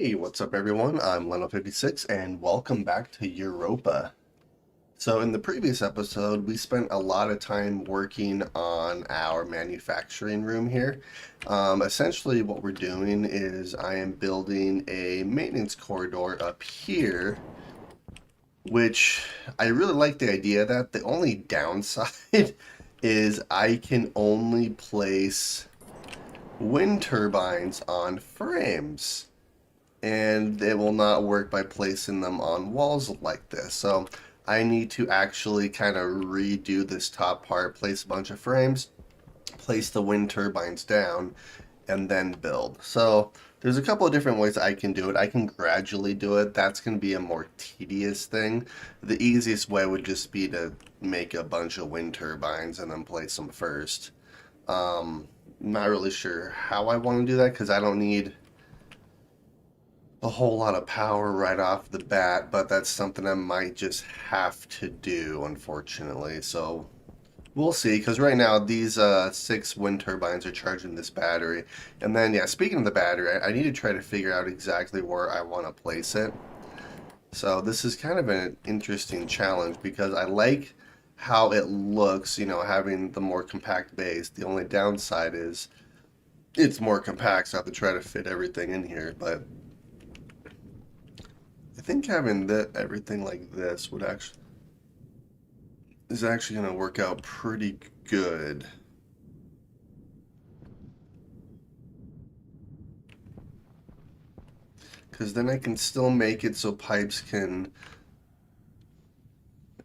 Hey, what's up everyone? I'm Leno56 and welcome back to Europa. So in the previous episode, we spent a lot of time working on our manufacturing room here. Essentially what we're doing is I am building a maintenance corridor up here, which I really like the idea of that. The only downside is I can only place wind turbines on frames, and it will not work by placing them on walls like this. So I need to actually kind of redo this top part, place a bunch of frames, place the wind turbines down, and then build. So there's a couple of different ways I can do it. I can gradually do it. That's going to be a more tedious thing. The easiest way would just be to make a bunch of wind turbines and then place them first. Not really sure how I want to do that because I don't need a whole lot of power right off the bat, but that's something I might just have to do, unfortunately. So we'll see, because right now these 6 wind turbines are charging this battery. And then, yeah, speaking of the battery, I need to try to figure out exactly where I want to place it. So this is kind of an interesting challenge because I like how it looks, having the more compact base. The only downside is it's more compact, so I have to try to fit everything in here, but I think having everything like this is actually going to work out pretty good. Because then I can still make it so pipes can...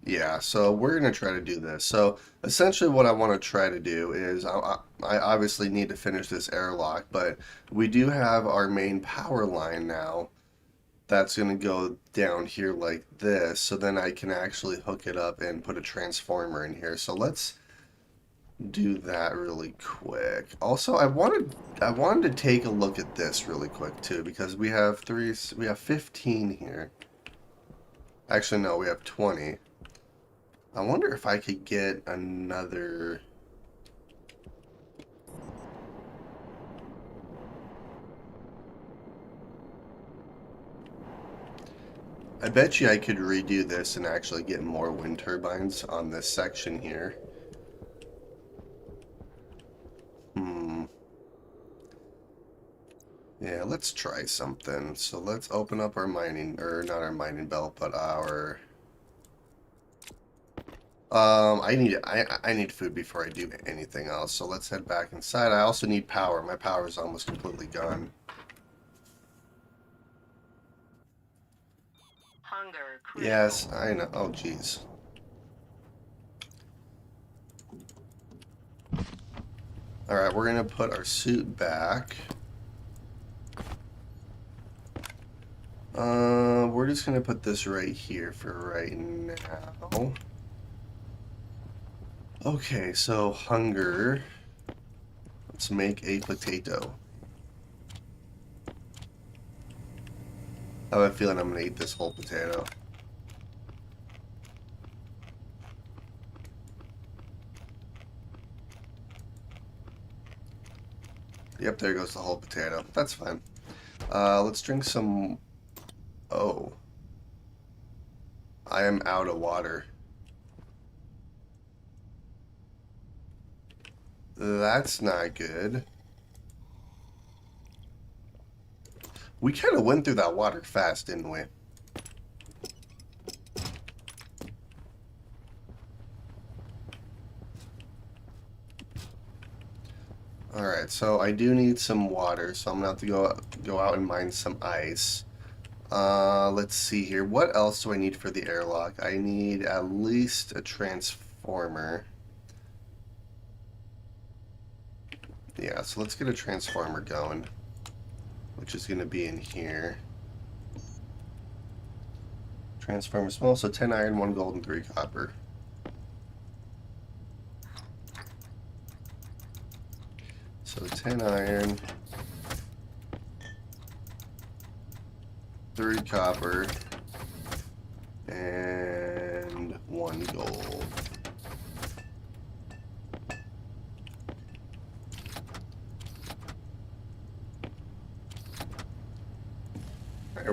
Yeah, so we're going to try to do this. So essentially what I want to try to do is I obviously need to finish this airlock, but we do have our main power line now that's going to go down here like this, so then I can actually hook it up and put a transformer in here. So let's do that really quick. Also, I wanted to take a look at this really quick too, because we have 15 here. Actually, no, we have 20. I wonder if I could get another... I bet you I could redo this and actually get more wind turbines on this section here. Yeah, let's try something. So let's open up our mining, or not our mining belt, but our... I need food before I do anything else, so let's head back inside. I also need power. My power is almost completely gone. Hunger critical. Yes, I know. Oh, jeez. Alright, we're going to put our suit back. We're just going to put this right here for right now. Okay, so hunger. Let's make a potato. I have a feeling I'm going to eat this whole potato. Yep, there goes the whole potato. That's fine. Let's drink some... Oh. I am out of water. That's not good. We kind of went through that water fast, didn't we? Alright, so I do need some water, so I'm gonna have to go out and mine some ice. Let's see here. What else do I need for the airlock? I need at least a transformer. Yeah, so let's get a transformer going, which is going to be in here. Transformer small, so 10 iron, 1 gold, and 3 copper. So 10 iron, 3 copper, and 1 gold.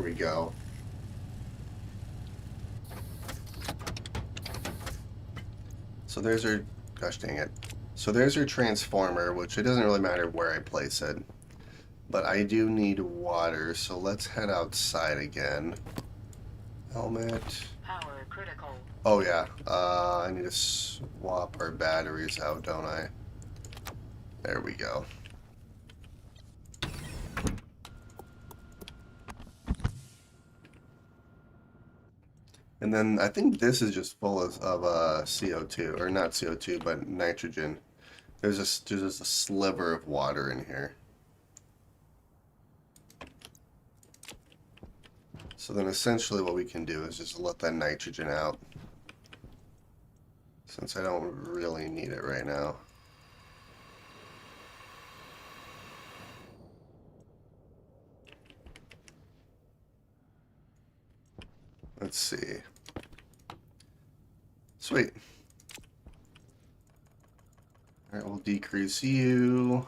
There we go. So there's our... Gosh dang it. So there's our transformer, which it doesn't really matter where I place it. But I do need water, so let's head outside again. Helmet. Power critical. Oh yeah, I need to swap our batteries out, don't I? There we go. And then I think this is just full of CO2, or not CO2, but nitrogen. There's just a sliver of water in here. So then essentially what we can do is just let that nitrogen out. Since I don't really need it right now. Let's see. Sweet. Alright, we'll decrease you.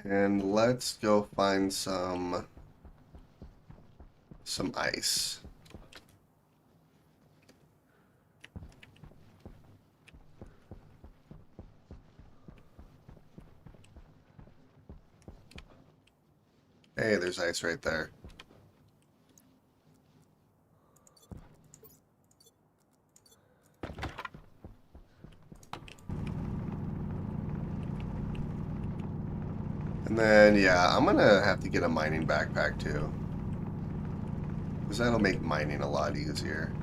And let's go find some ice. Hey, there's ice right there. And then, yeah, I'm gonna have to get a mining backpack too. Because that'll make mining a lot easier.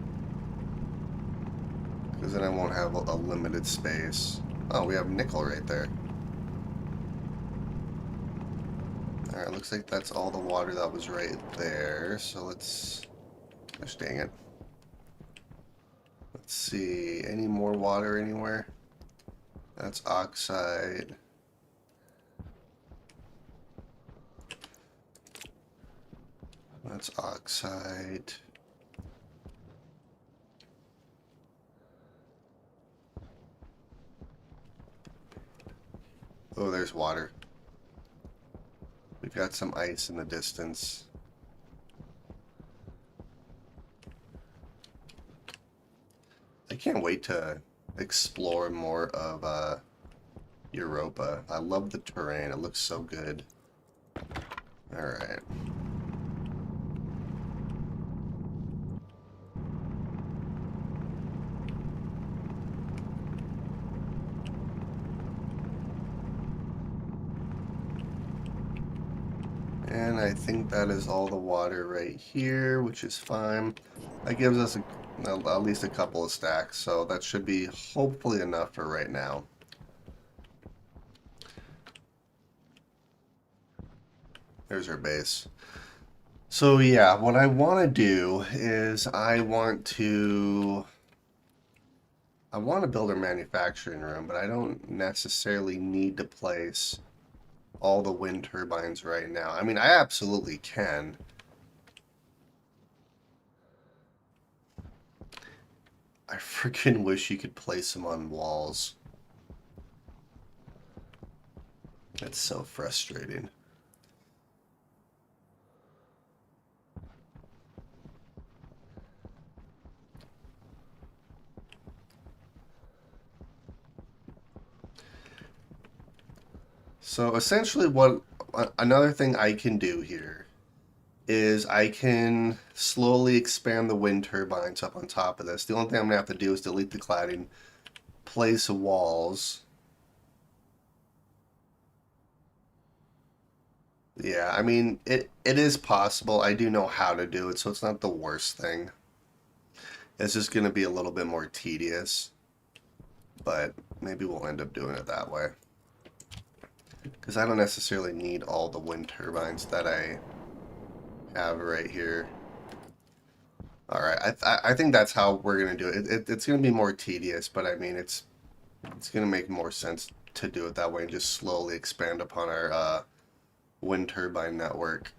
Because then I won't have a limited space. Oh, we have nickel right there. Alright, looks like that's all the water that was right there. So let's... Gosh dang it. Let's see. Any more water anywhere? That's oxide. That's oxide. Oh, there's water. We've got some ice in the distance. I can't wait to explore more of Europa. I love the terrain. It looks so good. Alright. And I think that is all the water right here, which is fine. That gives us at least a couple of stacks, so that should be hopefully enough for right now. There's our base. So yeah, what I want to do is I want to build a manufacturing room, but I don't necessarily need to place all the wind turbines right now. I mean, I absolutely can. I freaking wish you could place them on walls. That's so frustrating. So essentially another thing I can do here is I can slowly expand the wind turbines up on top of this. The only thing I'm going to have to do is delete the cladding, place walls. Yeah, I mean, it is possible. I do know how to do it, so it's not the worst thing. It's just going to be a little bit more tedious, but maybe we'll end up doing it that way. Because I don't necessarily need all the wind turbines that I have right here. Alright, I think that's how we're going to do it. It's going to be more tedious, but I mean, it's going to make more sense to do it that way and just slowly expand upon our wind turbine network.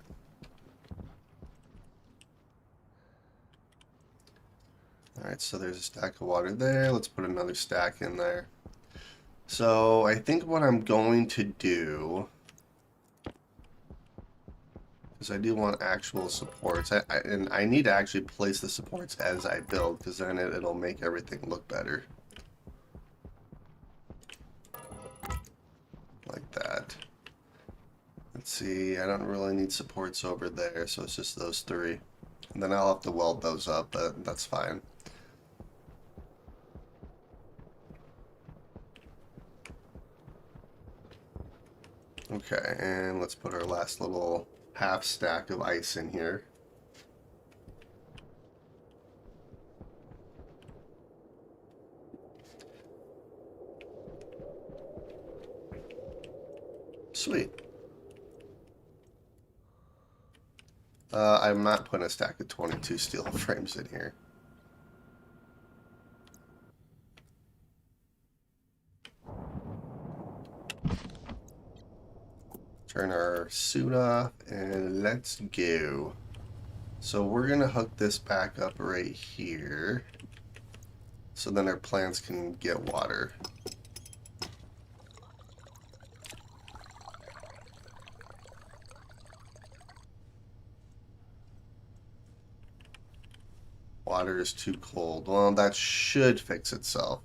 Alright, so there's a stack of water there. Let's put another stack in there. So I think what I'm going to do, because I do want actual supports. And I need to actually place the supports as I build, because then it'll make everything look better. Like that. Let's see, I don't really need supports over there, so it's just those three. And then I'll have to weld those up, but that's fine. Okay, and let's put our last little half stack of ice in here. Sweet. I'm not putting a stack of 22 steel frames in here. Turn our suit off and let's go. So we're gonna hook this back up right here, so then our plants can get water. Water is too cold. Well, that should fix itself.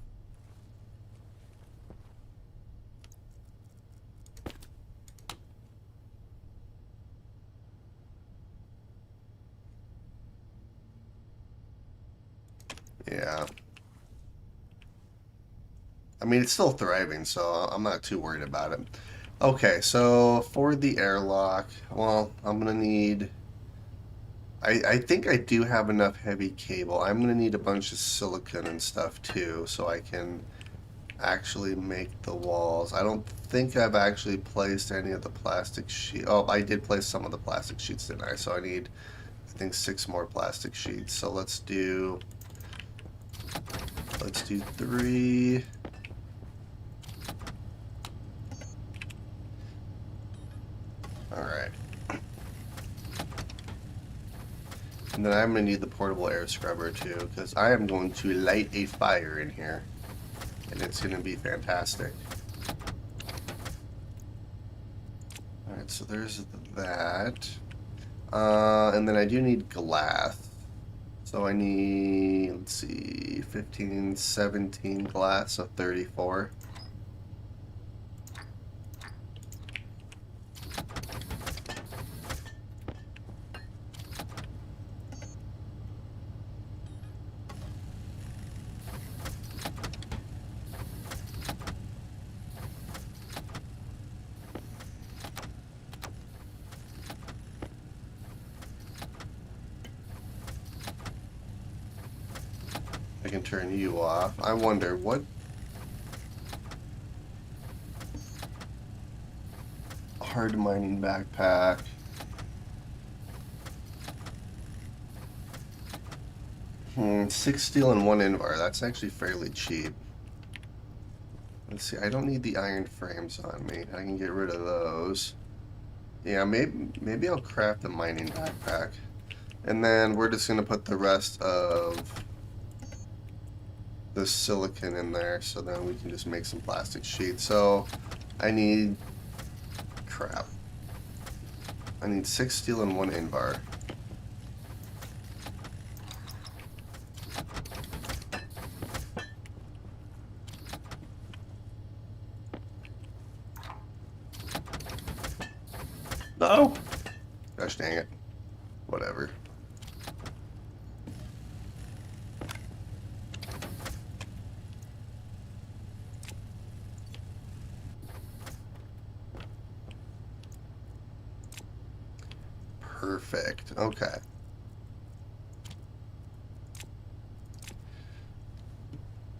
Yeah. I mean, it's still thriving, so I'm not too worried about it. Okay, so for the airlock, well, I'm gonna need... I think I do have enough heavy cable. I'm gonna need a bunch of silicone and stuff too, so I can actually make the walls. I don't think I've actually placed any of the plastic sheet. Oh, I did place some of the plastic sheets, didn't I? So I need, I think, 6 more plastic sheets. So let's do 3. All right. And then I'm going to need the portable air scrubber too, because I am going to light a fire in here, and it's going to be fantastic. Alright, so there's that. And then I do need glass. So I need, let's see, 15, 17 glass, so 34. I can turn you off. I wonder what... Hard mining backpack. 6 steel and 1 invar. That's actually fairly cheap. Let's see, I don't need the iron frames on me. I can get rid of those. Yeah, maybe I'll craft a mining backpack. And then we're just going to put the rest of the silicon in there, so then we can just make some plastic sheets. So I need... crap. I need 6 steel and 1 invar. No! Gosh dang it. Whatever. Perfect. Okay.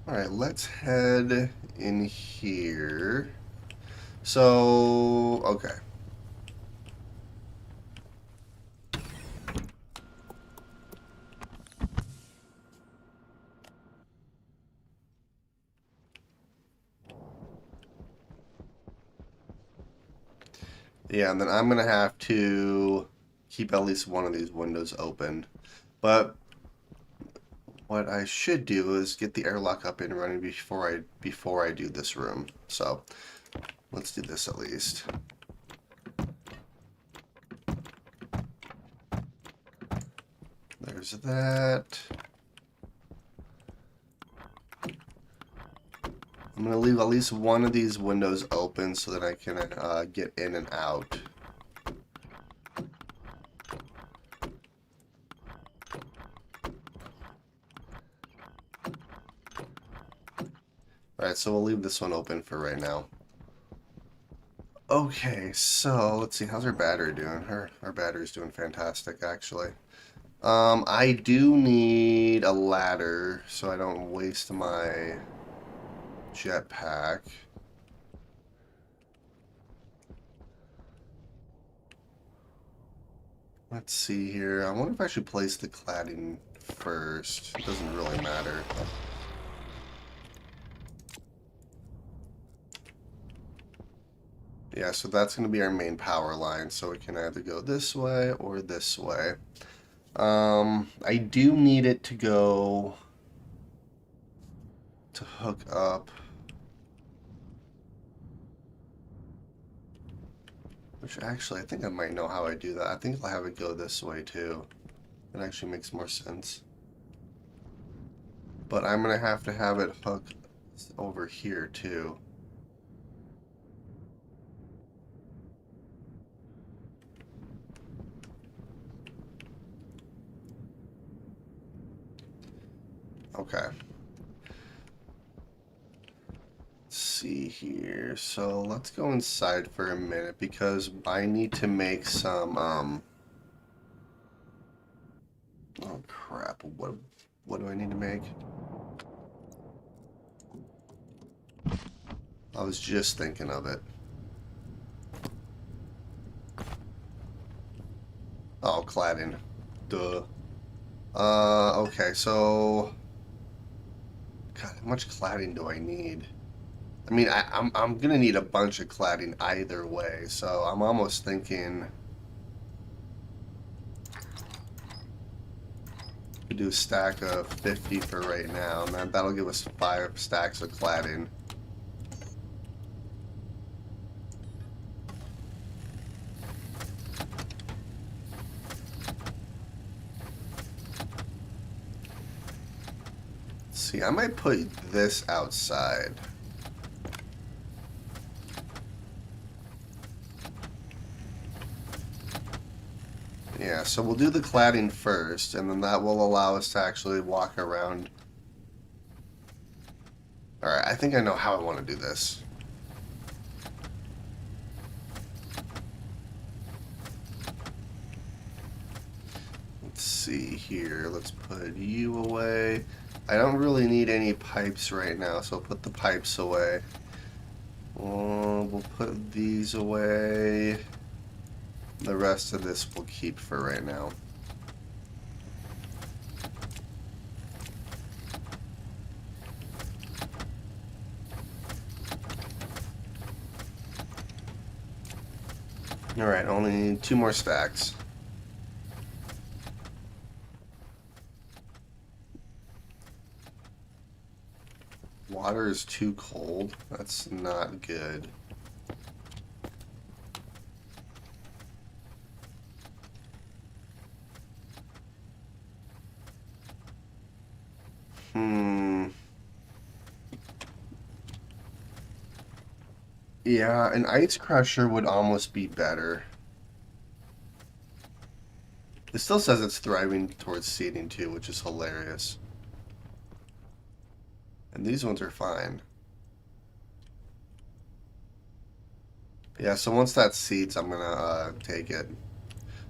Alright, let's head in here. So, okay. Yeah, and then I'm going to have to keep at least one of these windows open. But what I should do is get the airlock up and running before I do this room. So let's do this at least. There's that. I'm going to leave at least one of these windows open so that I can get in and out. Alright, so we'll leave this one open for right now. Okay, so let's see, how's our battery doing? Our battery's doing fantastic, actually. I do need a ladder so I don't waste my jetpack. Let's see here. I wonder if I should place the cladding first. It doesn't really matter. Yeah, so that's going to be our main power line, so we can either go this way or this way. I do need it to go to hook up, which actually I think I might know how I do that. I think I'll have it go this way too. It actually makes more sense. But I'm going to have it hook over here too. Okay. Let's see here. So let's go inside for a minute because I need to make some oh crap. What do I need to make? I was just thinking of it. Oh, cladding. Duh. Okay, so God, how much cladding do I need? I mean, I'm gonna need a bunch of cladding either way, so I'm almost thinking we do a stack of 50 for right now, and that'll give us 5 stacks of cladding. Let's see, I might put this outside. Yeah, so we'll do the cladding first, and then that will allow us to actually walk around. Alright, I think I know how I want to do this. Let's see here. Let's put you away. I don't really need any pipes right now, so I'll put the pipes away. We'll put these away. The rest of this we'll keep for right now. Alright, only need 2 more stacks. Water is too cold. That's not good. Yeah, an ice crusher would almost be better. It still says it's thriving towards seeding too, which is hilarious. And these ones are fine. Yeah, so once that seeds, I'm gonna take it.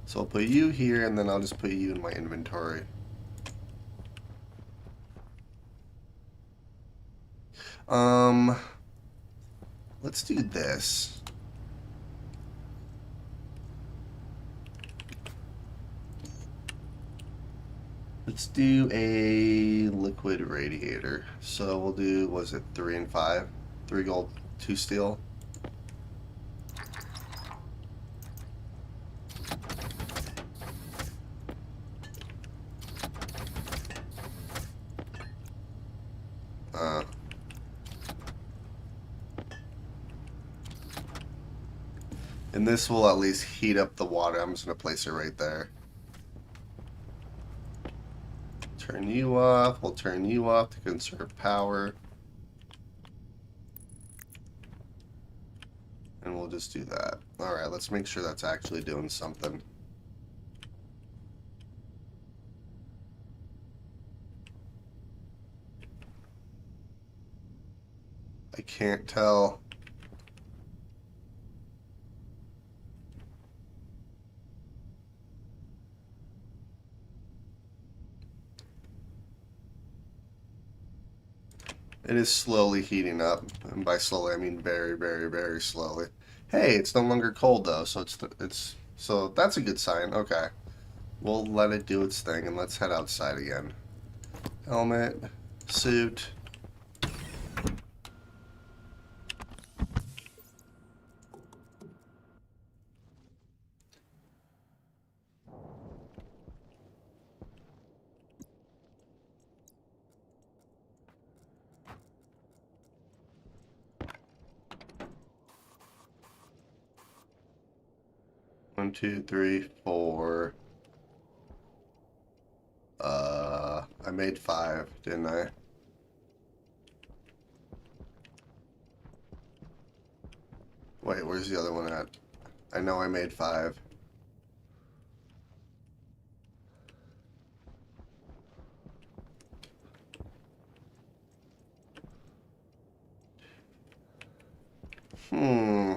So I'll put you here, and then I'll just put you in my inventory. Let's do this. Let's do a liquid radiator. So we'll do, was it 3 and 5? 3 gold, 2 steel. And this will at least heat up the water. I'm just going to place it right there. turn you off. We'll turn you off to conserve power. And we'll just do that. Alright, let's make sure that's actually doing something. I can't tell. It is slowly heating up, and by slowly I mean very, very, very slowly. Hey, it's no longer cold though, so so that's a good sign. Okay, we'll let it do its thing, and let's head outside again. Helmet, suit. One, two, three, four. I made 5, didn't I? Wait, where's the other one at? I know I made 5. Hmm.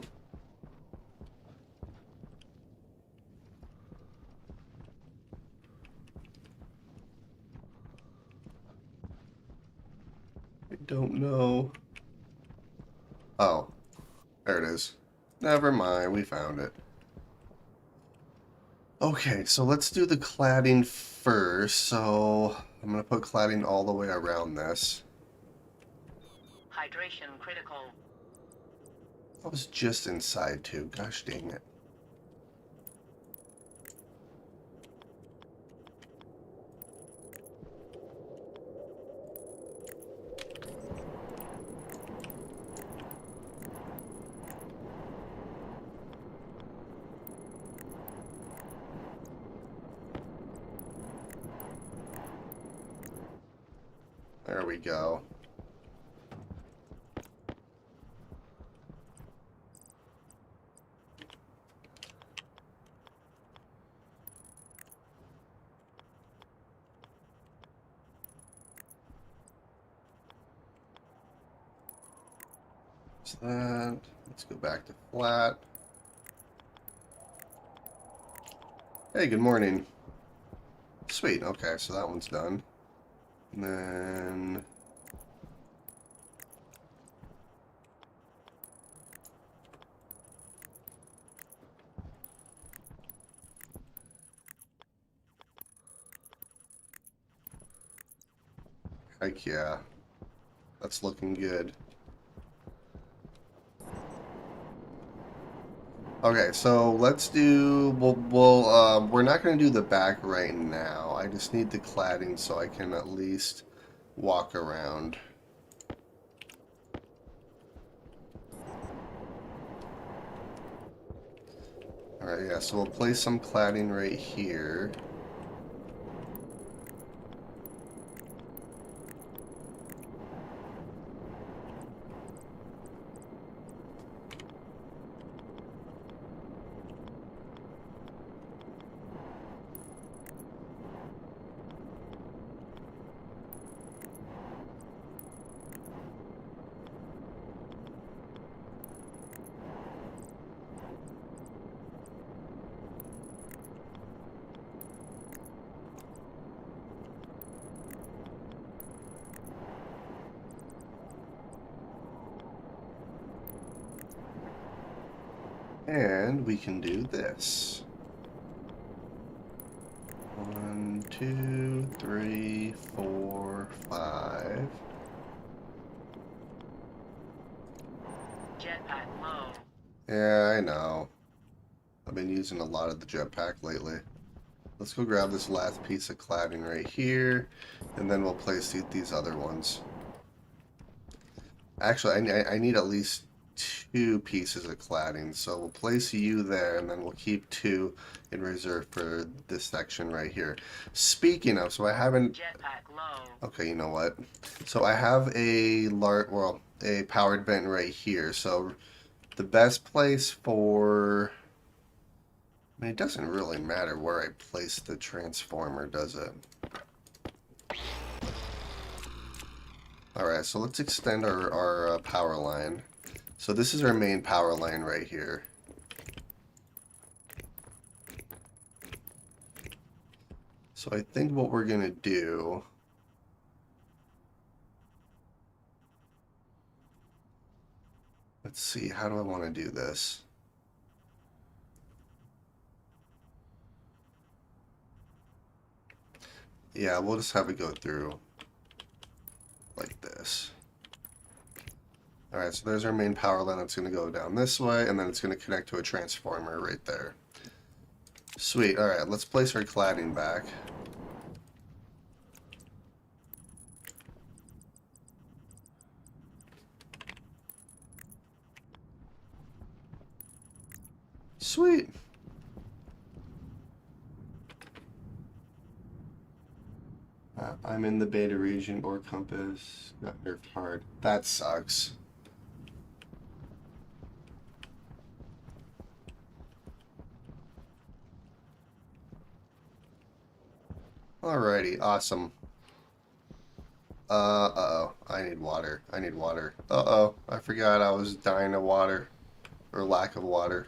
I don't know. Oh, there it is. Never mind, we found it. Okay, so let's do the cladding first. So I'm gonna put cladding all the way around this. Hydration critical. I was just inside too. Gosh dang it. There we go. So that. Let's go back to flat. Hey, good morning. Sweet. Okay, so that one's done. And then heck yeah. That's looking good. Okay, so let's do. We're not going to do the back right now. I just need the cladding so I can at least walk around. All right, yeah. So we'll place some cladding right here. And we can do this. 1, 2, 3, 4, 5. Jetpack low. Yeah, I know. I've been using a lot of the jetpack lately. Let's go grab this last piece of cladding right here, and then we'll place these other ones. Actually, I need at least 2 pieces of cladding. So we'll place you there, and then we'll keep 2 in reserve for this section right here. Speaking of, so I haven't... Okay, you know what? So I have a a powered vent right here. So the best place for... I mean, it doesn't really matter where I place the transformer, does it? Alright, so let's extend our power line. So this is our main power line right here. So I think what we're going to do... Let's see, how do I want to do this? Yeah, we'll just have it go through like this. Alright, so there's our main power line that's going to go down this way, and then it's going to connect to a transformer right there. Sweet, alright, let's place our cladding back. Sweet. I'm in the beta region, or compass got nerfed hard. That sucks. Alrighty, awesome. Uh-oh, I need water. I need water. Uh-oh, I forgot I was dying of water. Or lack of water.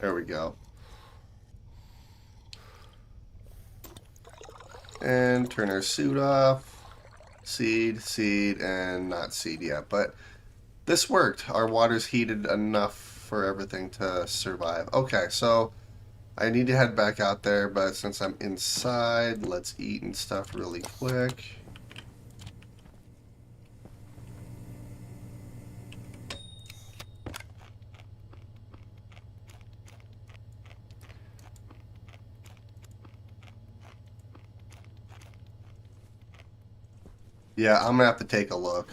There we go. And turn our suit off. Seed, seed, and not seed yet. But this worked. Our water's heated enough for everything to survive. Okay, so I need to head back out there, but since I'm inside, let's eat and stuff really quick. Yeah, I'm gonna have to take a look.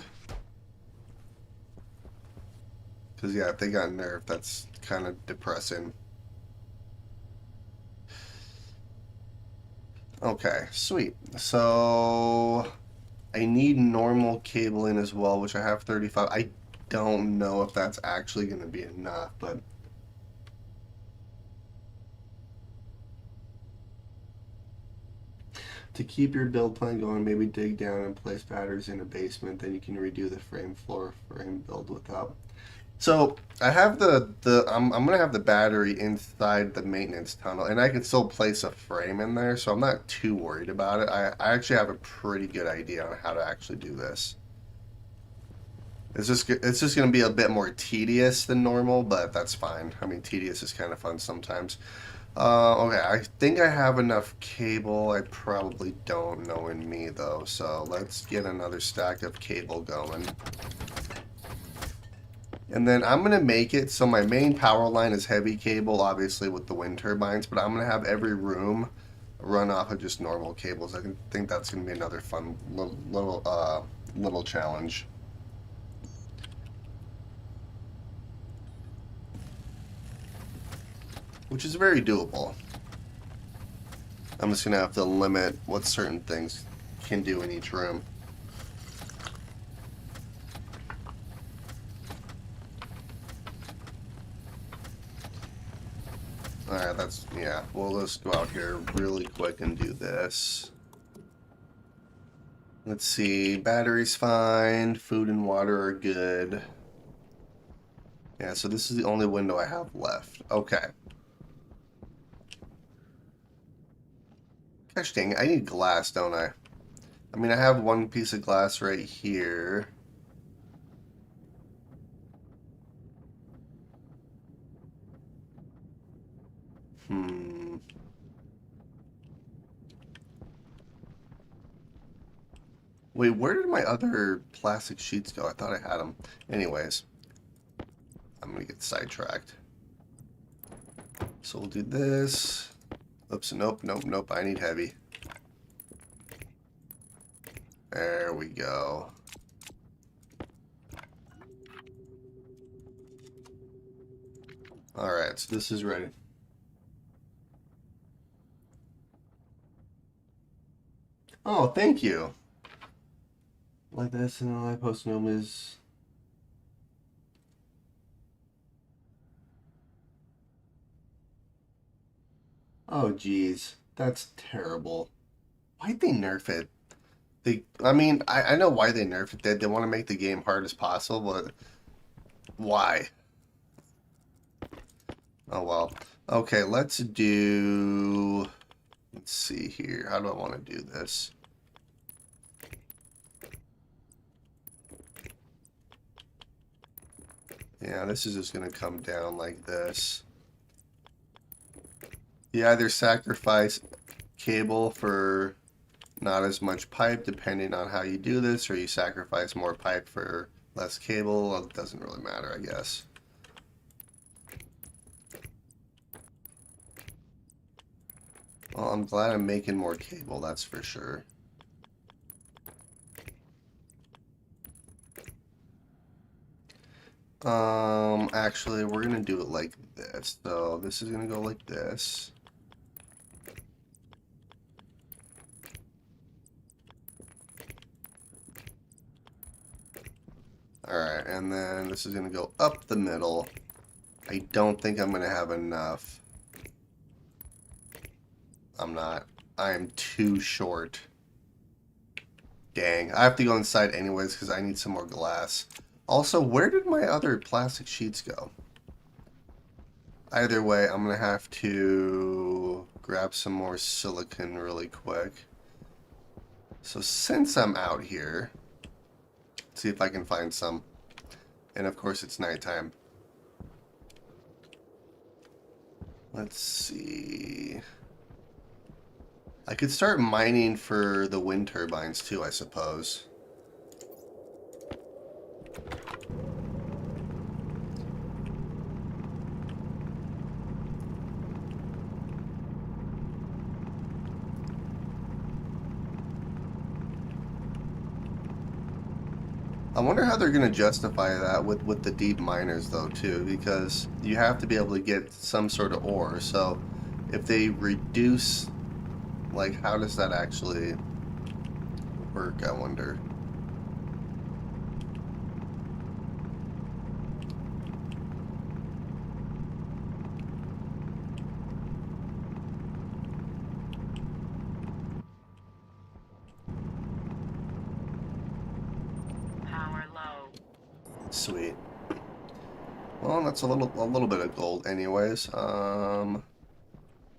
Because, yeah, if they got nerfed, that's kind of depressing. Okay, sweet. So, I need normal cabling as well, which I have 35. I don't know if that's actually going to be enough, but... To keep your build plan going, maybe dig down and place batteries in a basement, then you can redo the floor frame build without... So I have I'm gonna have the battery inside the maintenance tunnel, and I can still place a frame in there, so I'm not too worried about it. I actually have a pretty good idea on how to actually do this. It's just gonna be a bit more tedious than normal, but that's fine. I mean, tedious is kind of fun sometimes. Okay, I think I have enough cable. I probably don't, knowing me though. So let's get another stack of cable going. And then I'm going to make it so my main power line is heavy cable, obviously with the wind turbines, but I'm going to have every room run off of just normal cables. I think that's going to be another fun little challenge. Which is very doable. I'm just going to have to limit what certain things can do in each room. Alright, yeah, we'll just go out here really quick and do this. Let's see, battery's fine, food and water are good. Yeah, so this is the only window I have left. Okay. Gosh dang it, I need glass, don't I? I mean, I have one piece of glass right here. Wait, where did my other plastic sheets go? I thought I had them. Anyways, I'm gonna get sidetracked. So we'll do this. Oops, nope, nope, nope. I need heavy. There we go. Alright, so this is ready. Oh, thank you. Like this, and all I post them is. Oh, geez. That's terrible. Why'd they nerf it? I mean, I know why they nerfed it. They want to make the game hard as possible, but why? Oh, well. Okay, let's do. Let's see here. How do I want to do this? Yeah, this is just going to come down like this. You either sacrifice cable for not as much pipe, depending on how you do this, or you sacrifice more pipe for less cable. Well, it doesn't really matter, I guess. Well, I'm glad I'm making more cable, that's for sure. Actually, we're gonna do it like this. So this is gonna go like this. Alright, and then this is gonna go up the middle. I don't think I'm gonna have enough. I'm not. I am too short. Dang. I have to go inside anyways because I need some more glass. Also, where did my other plastic sheets go? Either way, I'm going to have to grab some more silicone really quick. So since I'm out here, let's see if I can find some. And of course it's nighttime. Let's see. I could start mining for the wind turbines too, I suppose. I wonder how they're going to justify that with the deep miners though too, because you have to be able to get some sort of ore. So if they reduce, like, how does that actually work, I wonder? Power low. Sweet. Well, that's a little bit of gold anyways.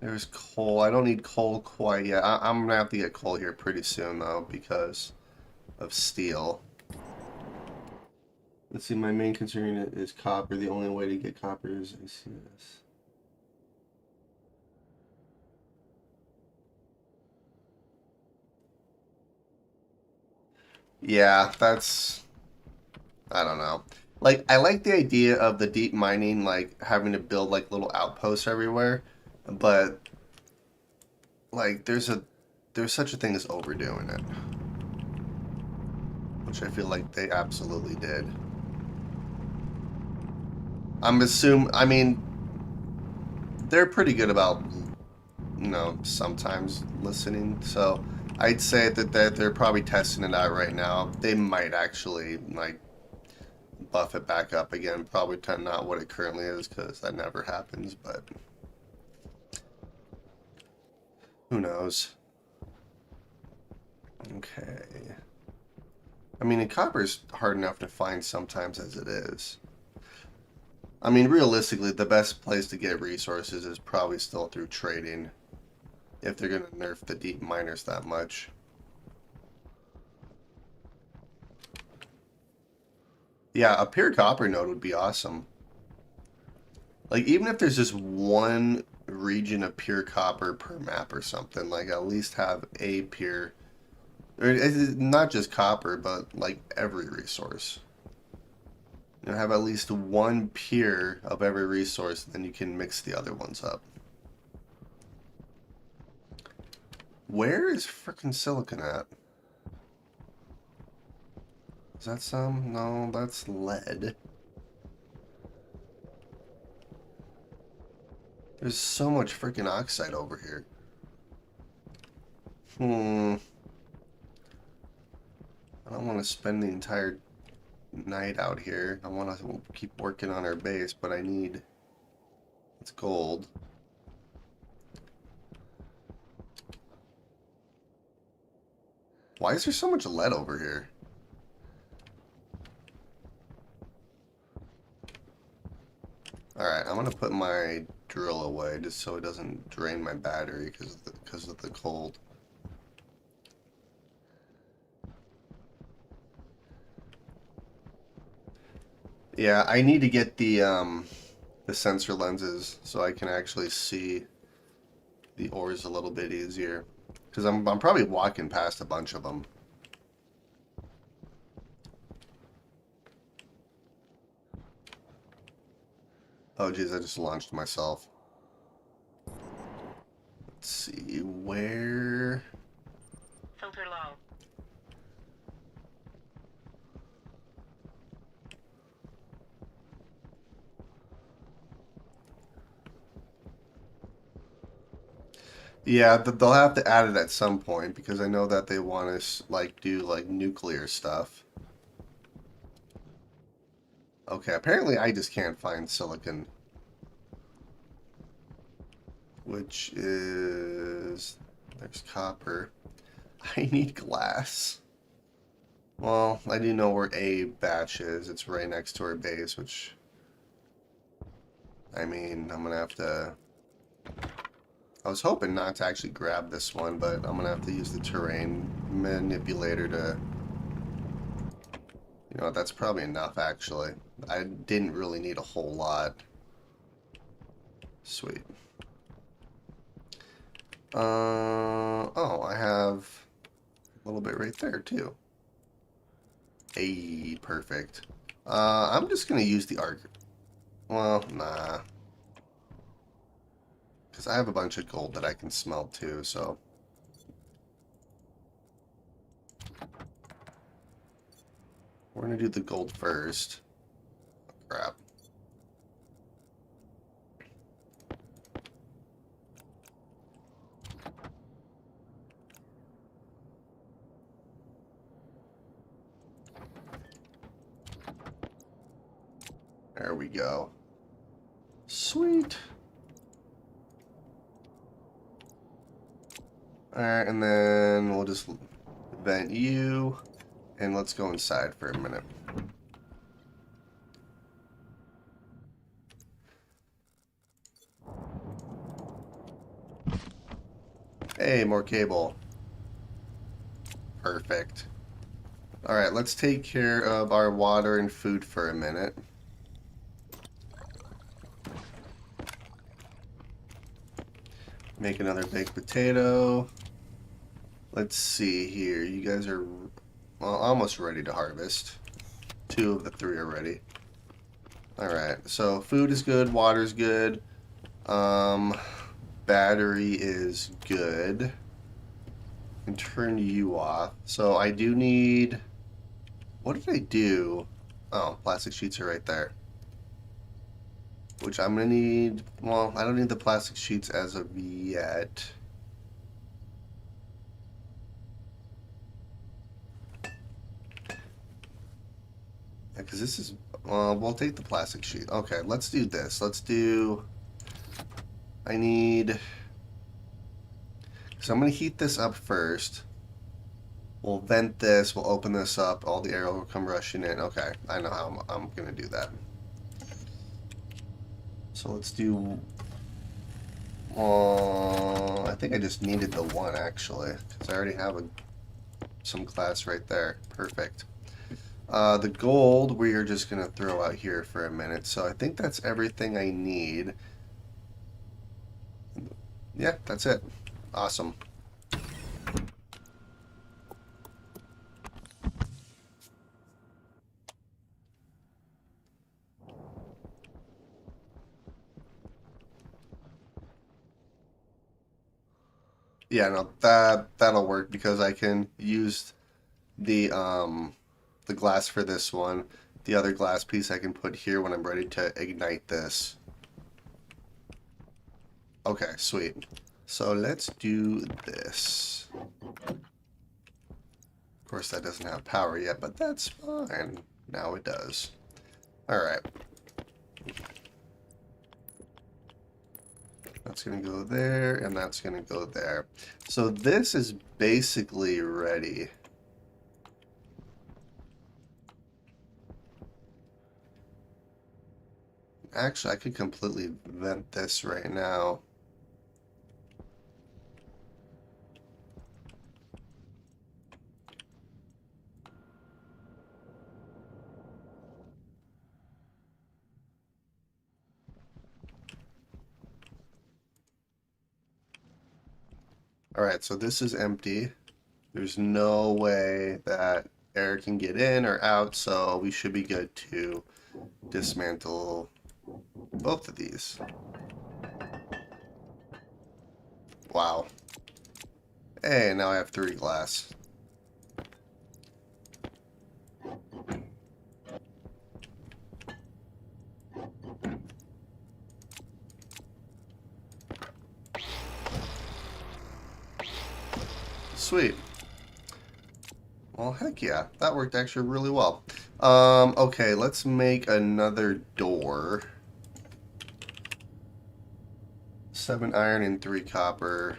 There's coal. I don't need coal quite yet. I'm gonna have to get coal here pretty soon though because of steel. Let's see, my main concern is copper. The only way to get copper is ACS. Yeah, that's... I don't know. Like, I like the idea of the deep mining, like, having to build, like, little outposts everywhere, but, like, there's such a thing as overdoing it. Which I feel like they absolutely did. I mean, they're pretty good about, sometimes listening, so I'd say that they're probably testing it out right now. They might actually, like, buff it back up again. Probably not what it currently is, because that never happens, but who knows. Okay. I mean, copper's hard enough to find sometimes as it is. I mean, realistically, the best place to get resources is probably still through trading, if they're going to nerf the deep miners that much. Yeah, a pure copper node would be awesome. Like, even if there's just one region of pure copper per map or something, like, at least have a pure... Or not just copper, but, like, every resource. You know, have at least one peer of every resource, and then you can mix the other ones up. Where is frickin' silicon at? Is that some? No, that's lead. There's so much freaking oxide over here. I don't want to spend the entire night out here. I want to keep working on our base, but I need... It's gold. Why is there so much lead over here? Alright, I'm going to put my drill away just so it doesn't drain my battery because of the cold. Yeah, I need to get the sensor lenses so I can actually see the ores a little bit easier. Because I'm probably walking past a bunch of them. Oh geez, I just launched myself. Let's see, where... Filter low. Yeah, they'll have to add it at some point because I know that they want us like do like nuclear stuff. Okay, apparently I just can't find silicon. Which is... There's copper. I need glass. Well, I do know where A batch is. It's right next to our base, which... I mean, I'm gonna have to... I was hoping not to actually grab this one, but I'm gonna have to use the terrain manipulator to... You know what, that's probably enough, actually. I didn't really need a whole lot. Sweet. Oh, I have a little bit right there, too. Hey, perfect. I'm just gonna use the arc. Well, nah. Because I have a bunch of gold that I can smelt, too, so... We're gonna do the gold first. Oh, crap. There we go. Sweet. Alright, and then we'll just vent you. And let's go inside for a minute. Hey, more cable. Perfect. Alright, let's take care of our water and food for a minute. Make another baked potato. Let's see here. You guys are well, almost ready to harvest. 2 of the 3 are ready. Alright, so food is good, water's good. Battery is good. And turn you off. So I do need... What did I do? Oh, plastic sheets are right there. Which I'm going to need... Well, I don't need the plastic sheets as of yet. Because this is... we'll take the plastic sheet. Okay, let's do this. Let's do... I need... So I'm going to heat this up first. We'll vent this. We'll open this up. All the air will come rushing in. Okay, I know how I'm going to do that. So let's do... I think I just needed the one, actually. Because I already have some glass right there. Perfect. The gold we are just going to throw out here for a minute. So I think that's everything I need. Yeah, that's it. Awesome. Yeah, no, that'll work because I can use the glass for this one. The other glass piece I can put here when I'm ready to ignite this. Okay, sweet. So let's do this. Of course, that doesn't have power yet, but that's fine. Now it does. Alright. That's going to go there, and that's going to go there. So this is basically ready. Actually, I could completely vent this right now. Alright, so this is empty. There's no way that air can get in or out, so we should be good to dismantle both of these. Wow. Hey, now I have 3 glass. Sweet. Well, heck yeah. That worked actually really well. Okay, let's make another door. 7 iron and 3 copper.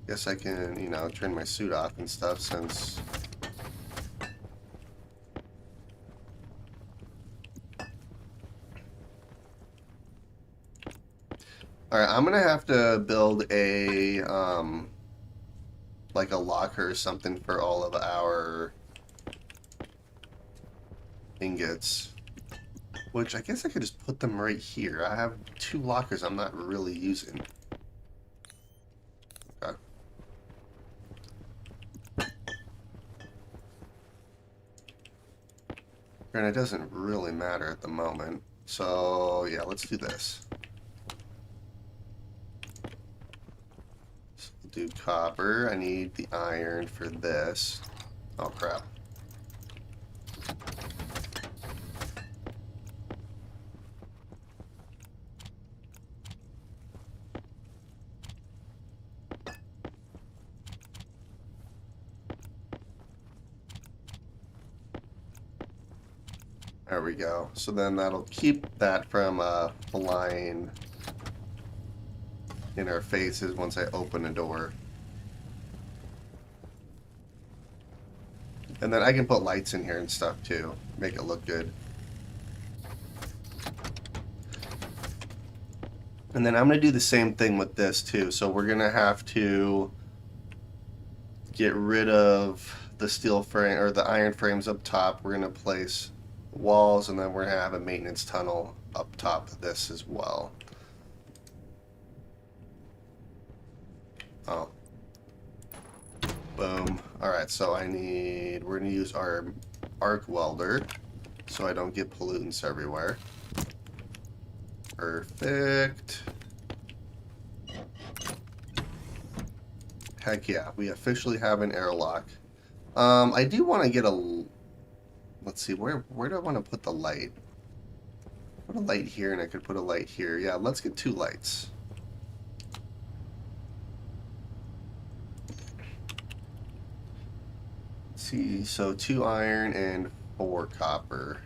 Guess I can, you know, turn my suit off and stuff since... Alright, I'm gonna have to build a, like a locker or something for all of our ingots. Which I guess I could just put them right here. I have 2 lockers I'm not really using. Okay. And it doesn't really matter at the moment. So, yeah, let's do this. So we'll do copper. I need the iron for this. Oh, crap. There we go. So then that'll keep that from flying in our faces once I open a door. And then I can put lights in here and stuff too. Make it look good. And then I'm going to do the same thing with this too. So we're going to have to get rid of the steel frame or the iron frames up top. We're going to place walls, and then we're going to have a maintenance tunnel up top of this as well. Oh. Boom. Alright, so we're going to use our arc welder so I don't get pollutants everywhere. Perfect. Heck yeah, we officially have an airlock. I do want to get a... Let's see, where do I want to put the light? Put a light here, and I could put a light here. Yeah, let's get 2 lights. Let's see, so 2 iron and 4 copper.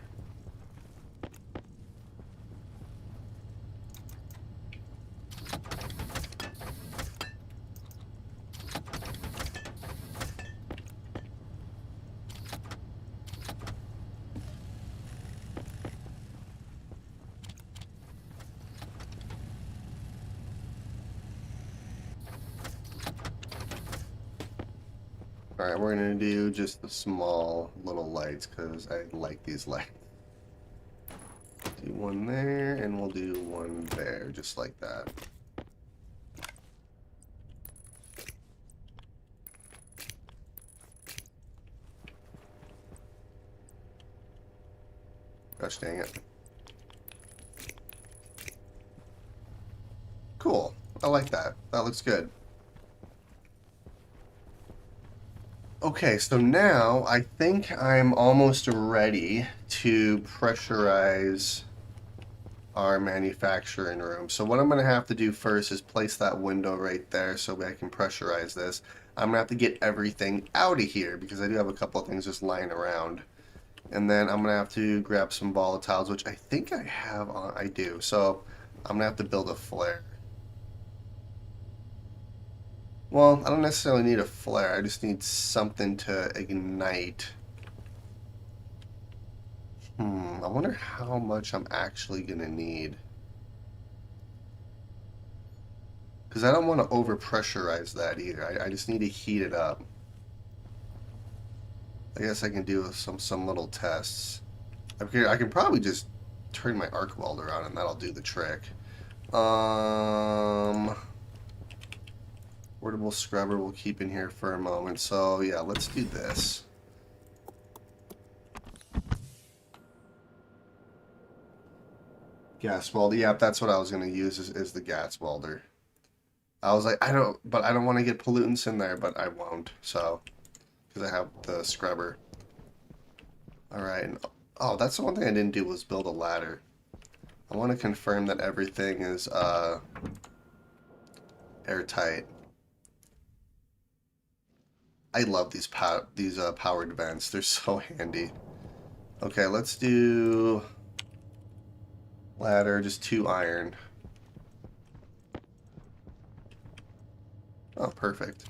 Alright, we're going to do just the small little lights because I like these lights. Do one there, and we'll do one there, just like that. Gosh dang it. I like that. That looks good. Okay, so now I think I'm almost ready to pressurize our manufacturing room. So what I'm going to have to do first is place that window right there so I can pressurize this. I'm going to have to get everything out of here because I do have a couple of things just lying around. And then I'm going to have to grab some volatiles, which I think I have on. I do. So I'm going to have to build a flare. Well, I don't necessarily need a flare. I just need something to ignite. I wonder how much I'm actually going to need. Because I don't want to overpressurize that either. I just need to heat it up. I guess I can do some little tests. I can probably just turn my arc welder on and that'll do the trick. Portable scrubber we'll keep in here for a moment. So yeah, let's do this. Gas welder. Yeah, that's what I was going to use is the gas welder. I was like, I don't want to get pollutants in there, but I won't. So, because I have the scrubber. All right. And, oh, that's the one thing I didn't do was build a ladder. I want to confirm that everything is airtight. I love these powered vents. They're so handy. Okay, let's do ladder, just 2 iron. Oh, perfect.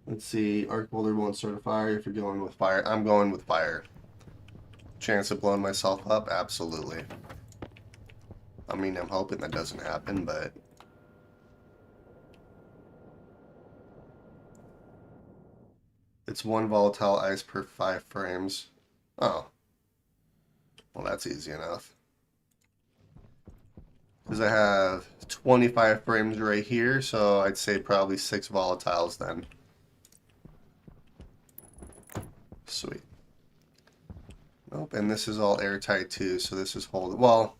Let's see. Arc welder won't start a fire if you're going with fire. I'm going with fire. Chance of blowing myself up? Absolutely. I mean, I'm hoping that doesn't happen, but... It's 1 volatile ice per 5 frames. Oh. Well, that's easy enough. Because I have 25 frames right here, so I'd say probably 6 volatiles then. Sweet. Nope, and this is all airtight too, so this is holding... Well,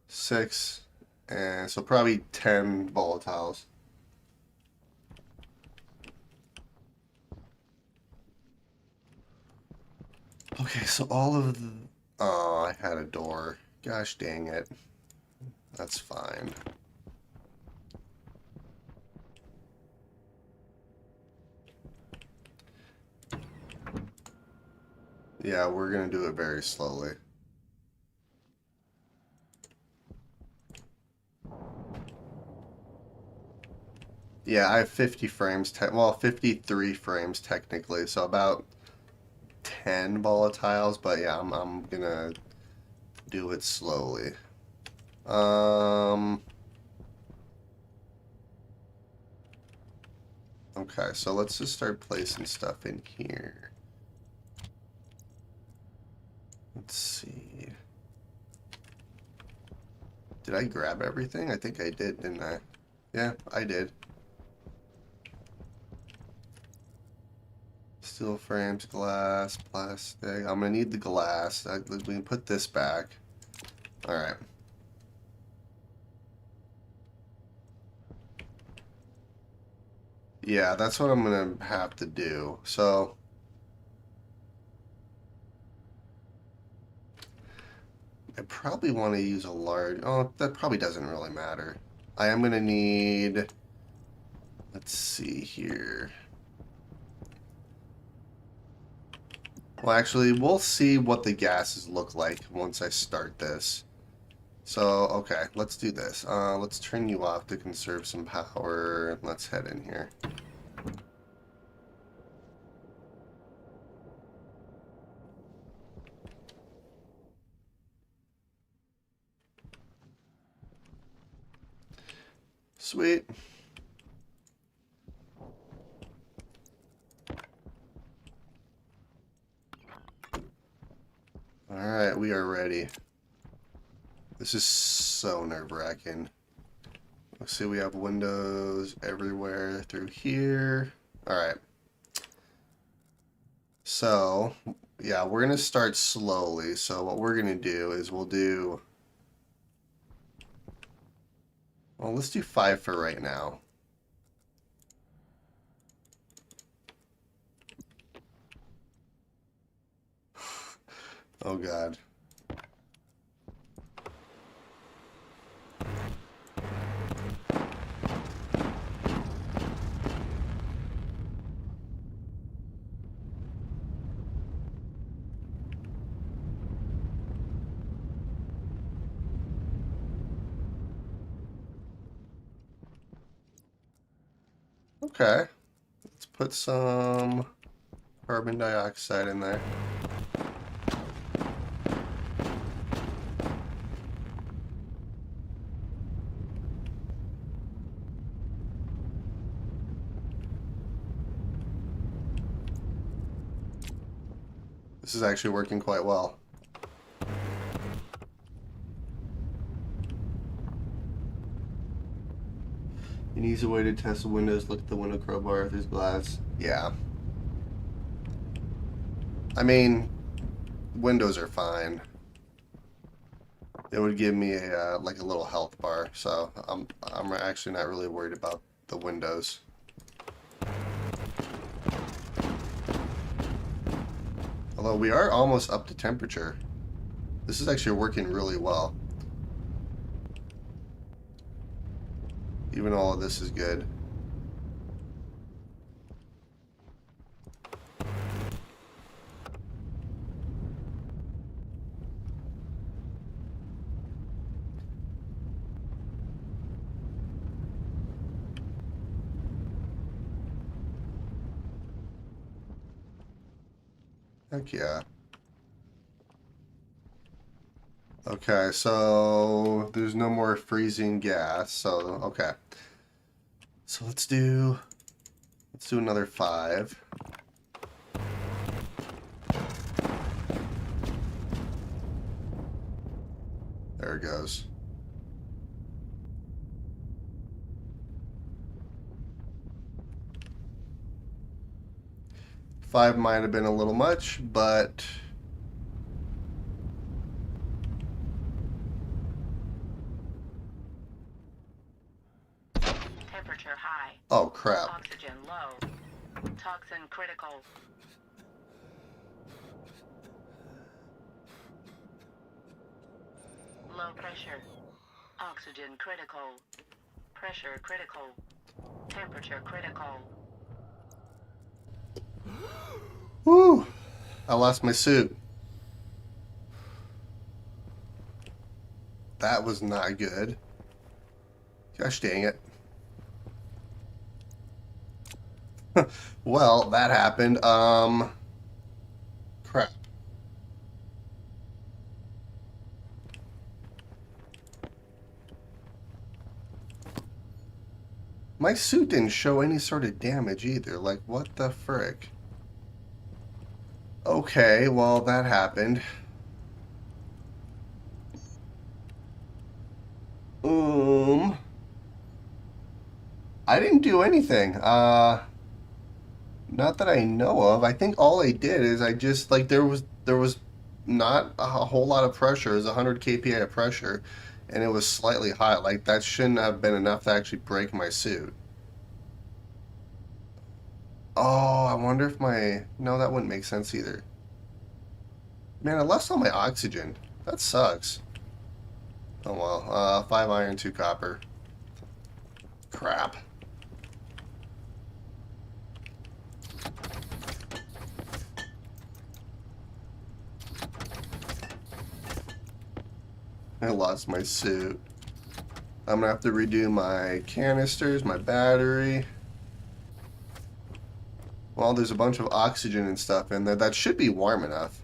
6, and so probably 10 volatiles. Okay, so all of the... Oh, I had a door. Gosh dang it. That's fine. Yeah, we're gonna do it very slowly. Yeah, I have 50 frames, well, 53 frames technically, so about 10 volatiles, but yeah, I'm gonna do it slowly. Okay, so let's just start placing stuff in here. Let's see. Did I grab everything? I think I did, didn't I? Yeah, I did. Steel frames, glass, plastic. I'm gonna need the glass. We can put this back. Alright. Yeah, that's what I'm gonna have to do. So I probably want to use a large... Oh, that probably doesn't really matter. I am gonna need... Let's see here. Well, actually, we'll see what the gases look like once I start this. So, okay, let's do this. Let's turn you off to conserve some power. Let's head in here. Sweet. Alright, we are ready. This is so nerve-wracking. Let's see, we have windows everywhere through here. Alright. So, Yeah, we're going to start slowly. So what we're going to do is we'll do... Well, let's do 5 for right now. Oh, God. Okay. Let's put some carbon dioxide in there. This is actually working quite well. An easy way to test the windows, look at the window crowbar if there's glass. Yeah. I mean, windows are fine. It would give me a like a little health bar, so I'm actually not really worried about the windows. Although we are almost up to temperature. This is actually working really well. Even all of this is good. Heck yeah. Okay, so there's no more freezing gas, so okay. So let's do another 5. There it goes. Five might have been a little much, but Temperature high. oh crap. Oxygen low. Toxin critical. Low pressure. Oxygen critical. Pressure critical. Temperature critical. Woo! I lost my suit. That was not good. Gosh dang it. Well, that happened. Crap. My suit didn't show any sort of damage either. Like, what the frick? Okay, well, that happened. I didn't do anything. Not that I know of. I think all I did is I just like there was not a whole lot of pressure. It was 100 kPa of pressure, and it was slightly hot. Like that shouldn't have been enough to actually break my suit. Oh, I wonder if my no, that wouldn't make sense either. Man, I lost all my oxygen. That sucks. Oh well. 5 iron, 2 copper. Crap. I lost my suit. I'm gonna have to redo my canisters, my battery. Well, there's a bunch of oxygen and stuff in there. That should be warm enough.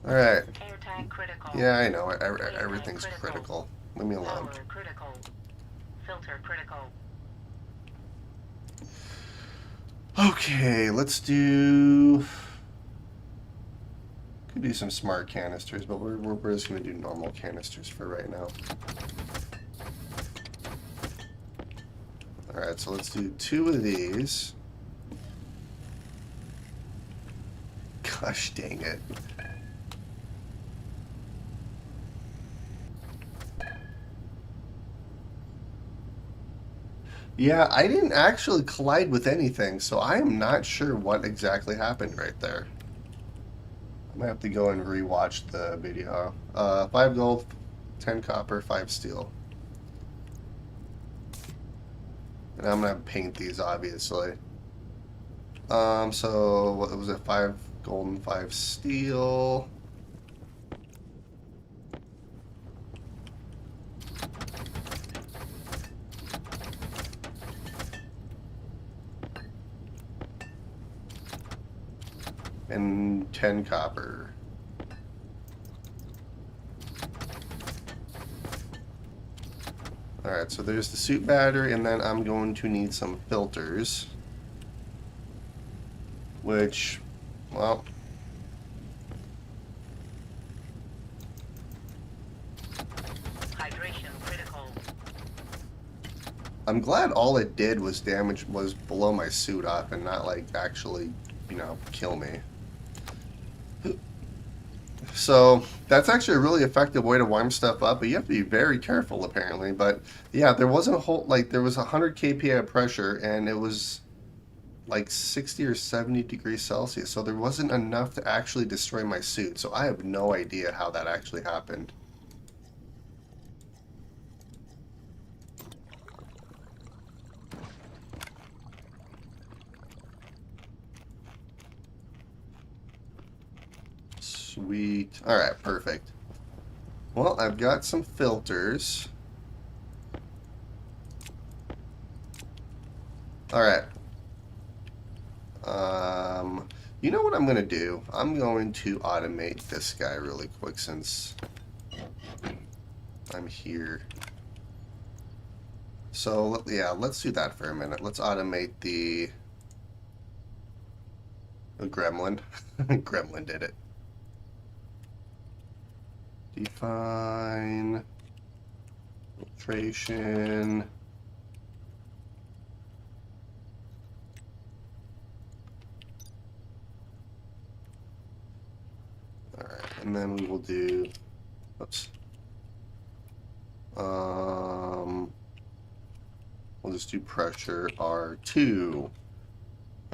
Alright. Air tank critical. Yeah, I know. Everything's critical. Leave me alone. Power critical. Filter critical. Okay, let's do... Could do some smart canisters, but we're just going to do normal canisters for right now. Alright, so let's do 2 of these. Gosh dang it. Yeah, I didn't actually collide with anything, so I am not sure what exactly happened right there. I might have to go and rewatch the video. 5 gold, 10 copper, 5 steel. And I'm gonna paint these, obviously. So what was it? 5 gold and 5 steel. And 10 copper. Alright, so there's the suit battery, and then I'm going to need some filters. Which, well... Hydration critical. I'm glad all it did was blow my suit up and not, like, actually, you know, kill me. So that's actually a really effective way to warm stuff up, but you have to be very careful apparently. But yeah, there wasn't a whole, like, there was 100 kPa of pressure and it was like 60 or 70 degrees Celsius. So there wasn't enough to actually destroy my suit. So I have no idea how that actually happened. Sweet. All right, perfect. Well, I've got some filters. All right. You know what I'm going to do? I'm going to automate this guy really quick since I'm here. So, yeah, let's do that for a minute. Let's automate the gremlin. Gremlin did it. Define. Filtration. Alright, and then we will do... Oops. We'll just do pressure R2.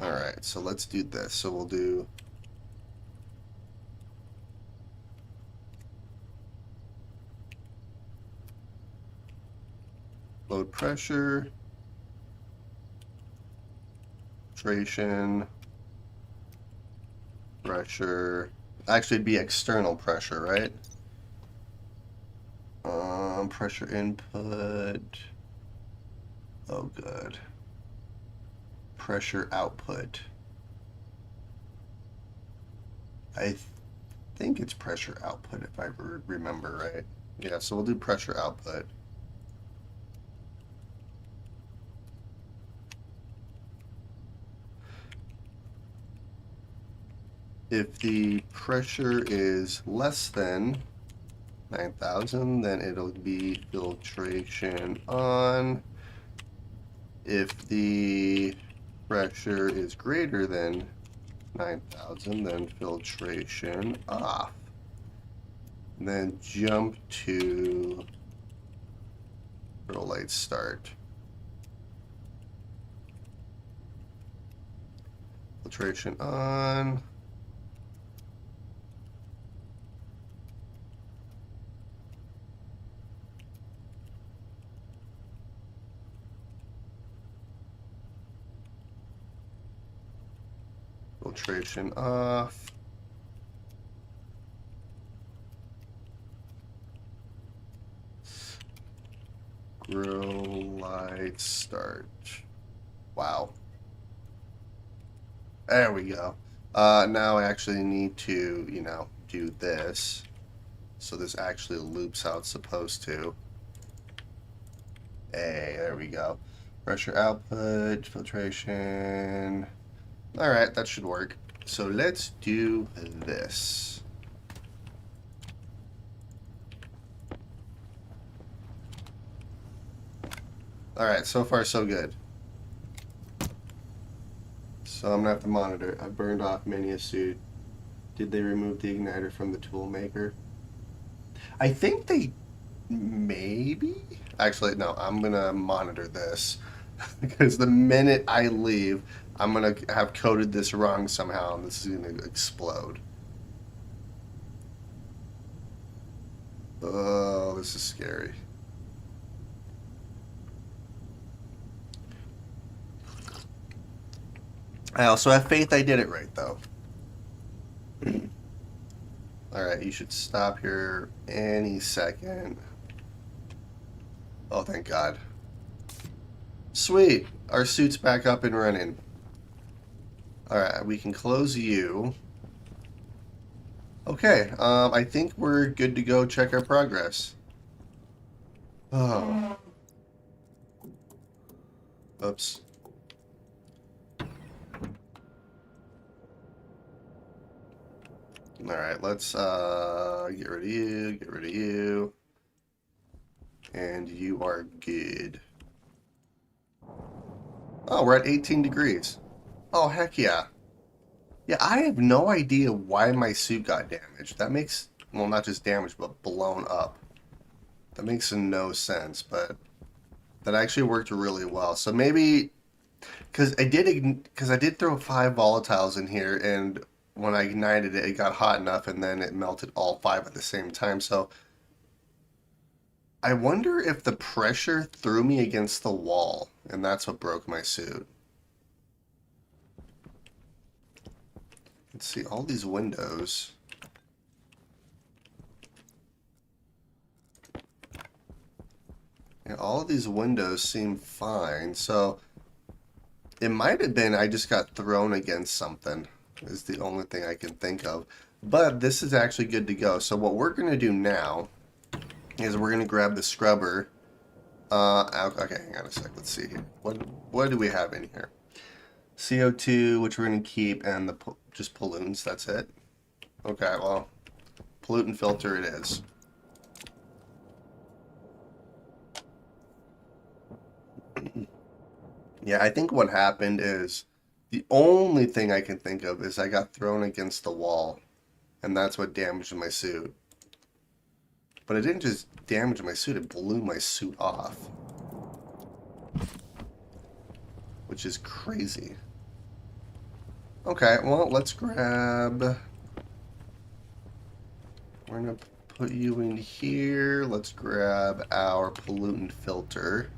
Alright, so let's do this. So we'll do... Load pressure. Filtration. Pressure. Actually, it'd be external pressure, right? Pressure input. Oh, good. Pressure output. I think it's pressure output if I remember right. Yeah, so we'll do pressure output. If the pressure is less than 9,000, then it'll be filtration on. If the pressure is greater than 9,000, then filtration off. And then jump to light start. Filtration on. Filtration off. Grow light start. Wow. There we go. Now I actually need to, you know, do this. So this actually loops how it's supposed to. Hey, there we go. Pressure output, filtration. Alright, that should work. So let's do this. Alright, so far so good. So I'm gonna have to monitor. I burned off many a suit. Did they remove the igniter from the tool maker? I think they maybe. Actually, no. I'm gonna monitor this because the minute I leave, I'm gonna have coded this wrong somehow, and this is gonna explode. Oh, this is scary. I also have faith I did it right, though. Alright, you should stop here any second. Oh, thank God. Sweet! Our suit's back up and running. Alright, we can close you. Okay, I think we're good to go check our progress. Oh. Oops. Alright, let's get rid of you, get rid of you. And you are good. Oh, we're at 18 degrees. Oh, heck yeah. Yeah, I have no idea why my suit got damaged. That makes, well, not just damaged, but blown up. That makes no sense, but that actually worked really well. So maybe, because I did throw 5 volatiles in here, and when I ignited it, it got hot enough, and then it melted all 5 at the same time. So I wonder if the pressure threw me against the wall, and that's what broke my suit. Let's see, all these windows. Yeah, all of these windows seem fine, so it might have been I just got thrown against something, is the only thing I can think of. But this is actually good to go. So what we're going to do now is we're going to grab the scrubber. Okay, hang on a sec. Let's see here. What do we have in here? CO2, which we're going to keep, and the just pollutants. That's it. Okay, well, pollutant filter it is. Yeah, I think what happened is the only thing I can think of is I got thrown against the wall, and that's what damaged my suit. But it didn't just damage my suit, it blew my suit off. Which is crazy. Okay, well, let's grab... We're going to put you in here. Let's grab our pollutant filter.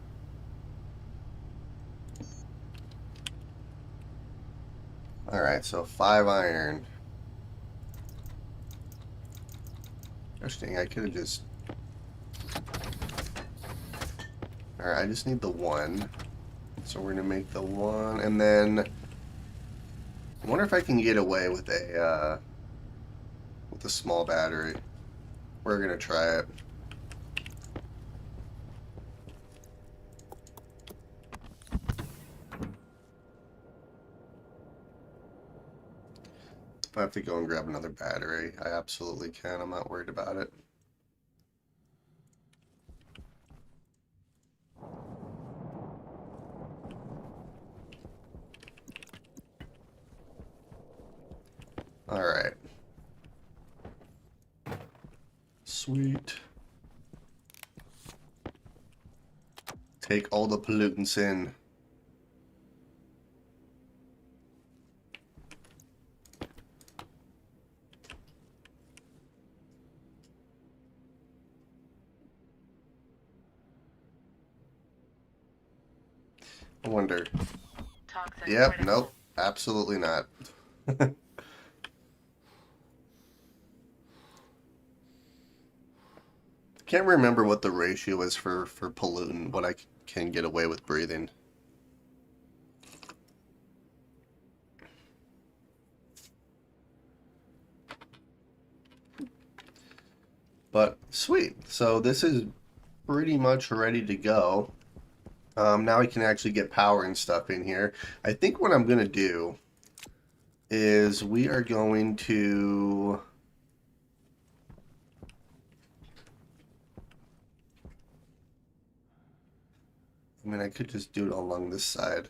Alright, so 5 iron. Gosh dang, I could have just... Alright, I just need the 1. So we're going to make the 1, and then... I wonder if I can get away with a small battery. We're going to try it. If I have to go and grab another battery, I absolutely can. I'm not worried about it. Alright. Sweet. Take all the pollutants in. I wonder. Toxin Yep, critical. nope. Absolutely not. Can't remember what the ratio is for pollutant, what I can get away with breathing. But sweet. So this is pretty much ready to go. Now we can actually get power and stuff in here. I think what I'm going to do is we are going to... I mean, I could just do it along this side.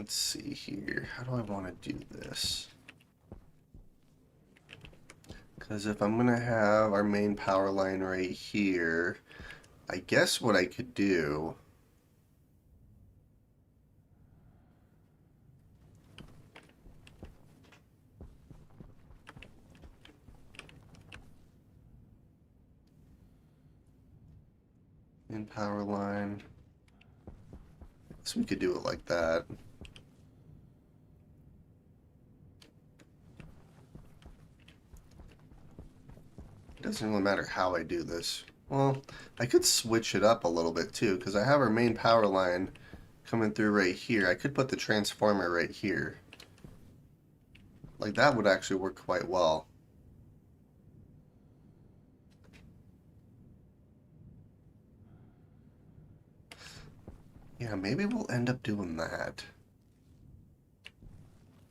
let's see here. How do I want to do this? Because if I'm going to have our main power line right here, I guess what I could do... Main power line... So we could do it like that. It doesn't really matter how I do this. Well, I could switch it up a little bit too, because I have our main power line coming through right here. I could put the transformer right here. Like that would actually work quite well. Yeah, maybe we'll end up doing that.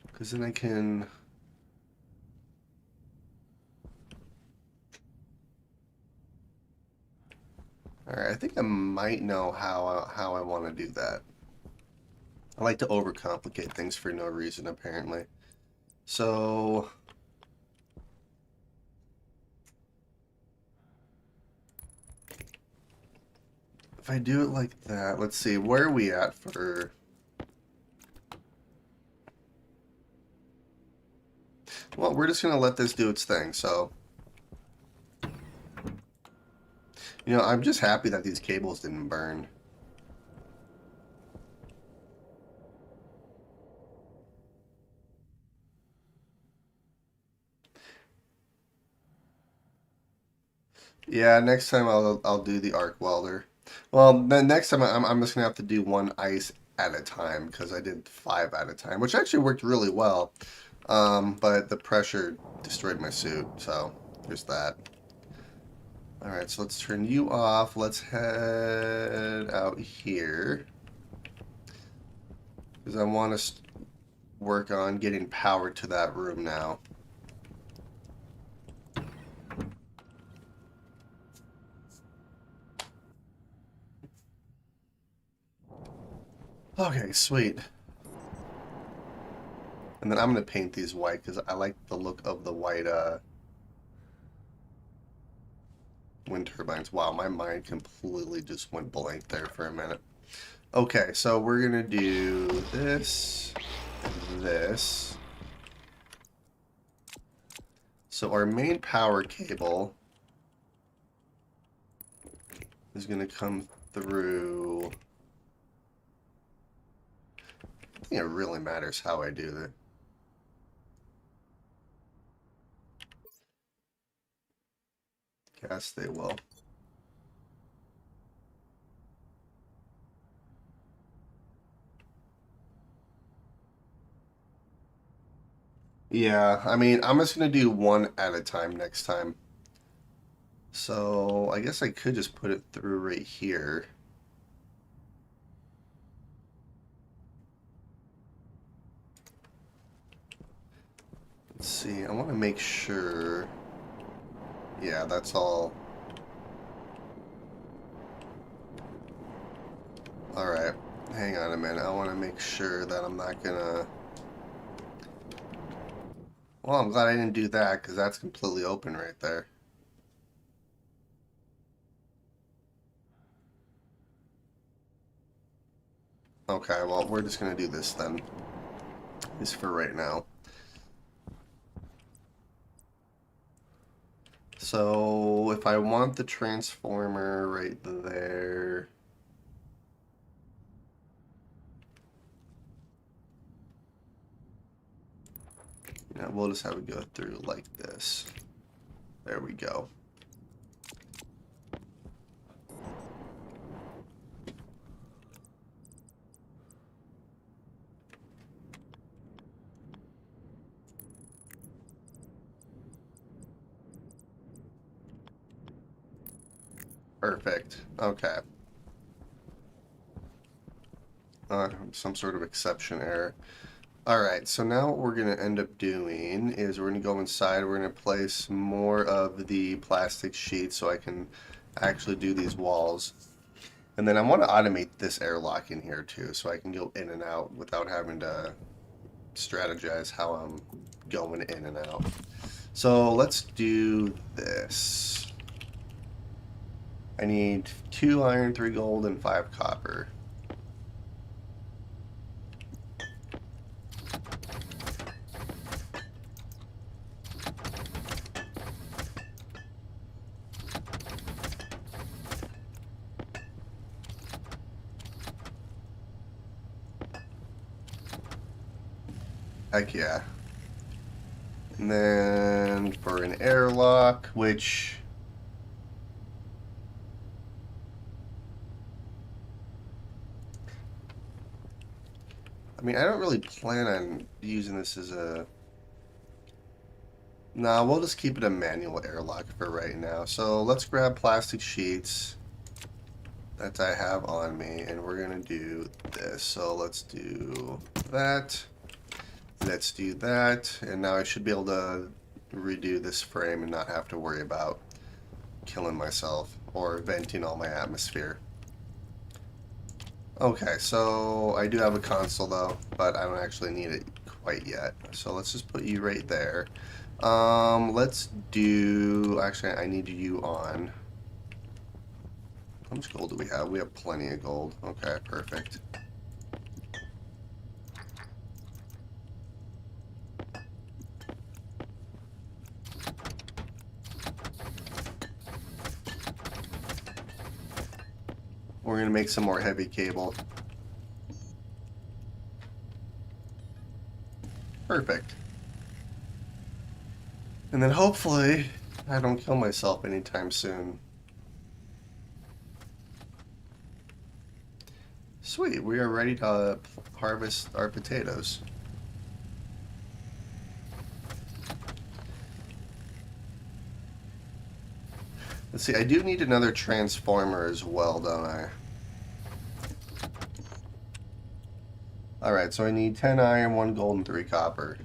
Because then I can... Alright, I think I might know how I want to do that. I like to overcomplicate things for no reason, apparently. So... if I do it like that, let's see, where are we at for... Well, we're just going to let this do its thing, so... You know, I'm just happy that these cables didn't burn. Yeah, next time I'll do the arc welder. Well, then next time I'm just gonna have to do one ice at a time because I did 5 at a time, which actually worked really well. But the pressure destroyed my suit, so there's that. All right, so let's turn you off. Let's head out here because I want to work on getting power to that room now. Okay, sweet. And then I'm going to paint these white because I like the look of the white wind turbines. Wow, my mind completely just went blank there for a minute. Okay, so we're going to do this and this. So our main power cable is going to come through... I think it really matters how I do that. Guess they will. Yeah, I mean, I'm just going to do one at a time next time. So I guess I could just put it through right here. Let's see, I want to make sure... Yeah, that's all. Alright, hang on a minute. I want to make sure that I'm not gonna... Well, I'm glad I didn't do that, because that's completely open right there. Okay, well, we're just gonna do this then. At least for right now. So, if I want the transformer right there... Yeah, we'll just have it go through like this. There we go. Perfect. Okay. Some sort of exception error. Alright, so now what we're going to end up doing is we're going to go inside, we're going to place more of the plastic sheets so I can actually do these walls. And then I want to automate this airlock in here too, so I can go in and out without having to strategize how I'm going in and out. So let's do this. I need 2 iron, 3 gold, and 5 copper. Heck yeah. And then for an airlock, which... I mean, I don't really plan on using this as a... Nah, we'll just keep it a manual airlock for right now. So let's grab plastic sheets that I have on me, and we're gonna do this. So let's do that. Let's do that, and now I should be able to redo this frame and not have to worry about killing myself or venting all my atmosphere. Okay, so I do have a console though, but I don't actually need it quite yet. So let's just put you right there. Let's do... Actually, I need you on. How much gold do we have? We have plenty of gold. Okay, perfect. We're going to make some more heavy cable. Perfect. And then hopefully I don't kill myself anytime soon. Sweet, we are ready to harvest our potatoes. Let's see, I do need another transformer as well, don't I? Alright, so I need 10 iron, 1 gold, and 3 copper.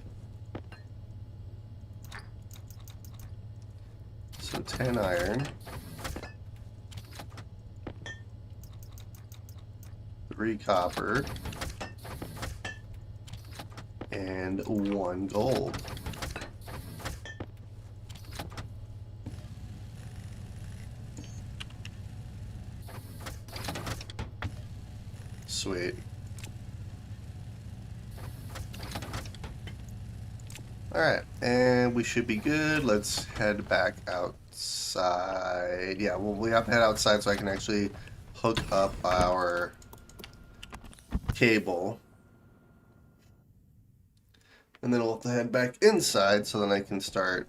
So 10 iron. 3 copper. And 1 gold. Sweet. Alright, and we should be good. Let's head back outside. Yeah, well, we have to head outside so I can actually hook up our cable. And then we'll have to head back inside so then I can start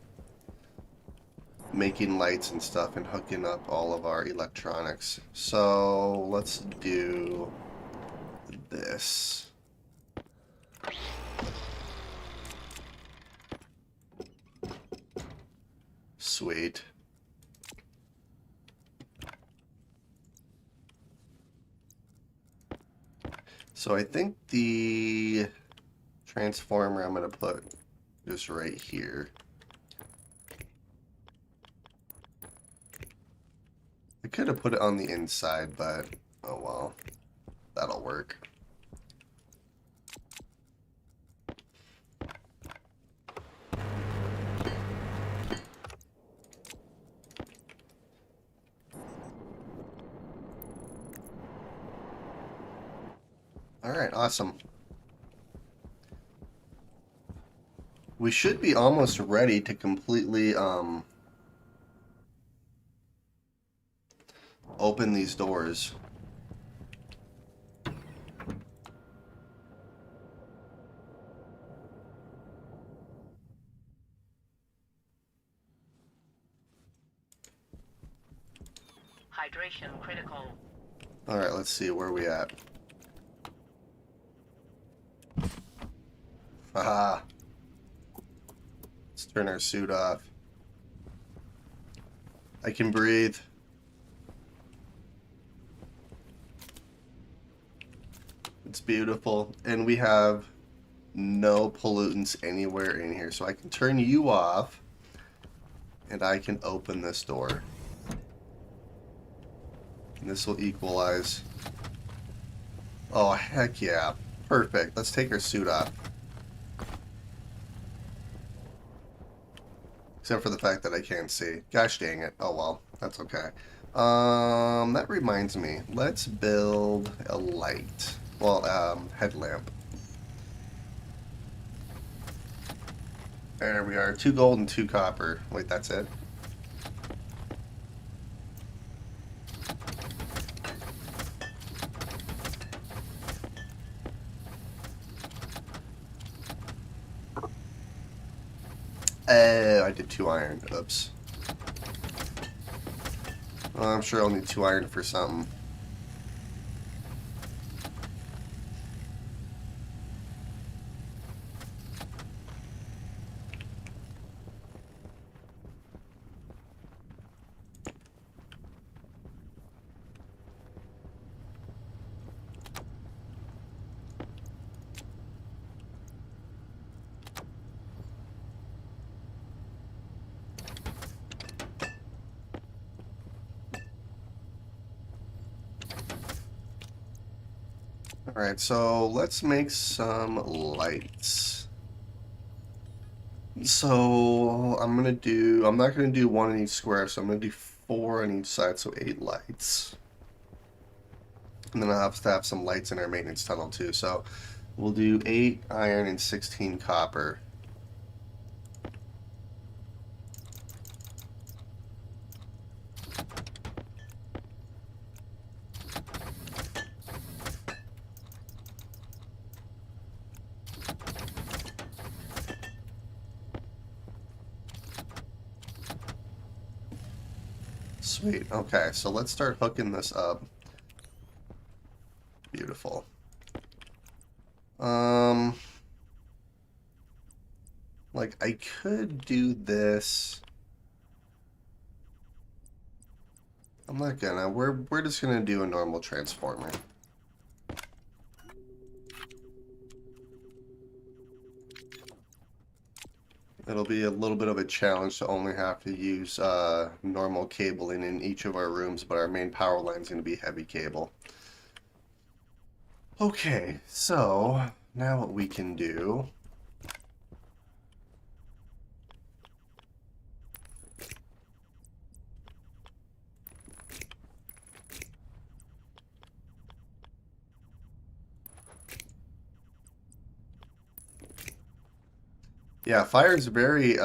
making lights and stuff and hooking up all of our electronics. So let's do this. Sweet. So I think the transformer I'm going to put just right here. I could have put it on the inside, but oh well, that'll work. Alright, awesome. We should be almost ready to completely open these doors. Hydration critical. Alright, let's see, where are we at? Haha. Let's turn our suit off. I can breathe. It's beautiful. And we have no pollutants anywhere in here. So I can turn you off and I can open this door. And this will equalize. Oh, heck yeah. Perfect. Let's take our suit off. Except for the fact that I can't see. Gosh dang it. Oh well. That's okay. That reminds me. Let's build a light. Well, headlamp. There we are. 2 gold and 2 copper. Wait, that's it? I did 2 iron. Oops. Well, I'm sure I'll need 2 iron for something. Alright, so let's make some lights. So I'm not gonna do 1 in each square, so I'm gonna do 4 on each side, so 8 lights. And then I'll have to have some lights in our maintenance tunnel too, so we'll do 8 iron and 16 copper. Sweet. Okay, so let's start hooking this up. Beautiful. Like I could do this. I'm not gonna. We're just gonna do a normal transformer. It'll be a little bit of a challenge to only have to use normal cabling in each of our rooms, but our main power line is going to be heavy cable. Okay, so now what we can do. Yeah, fire is very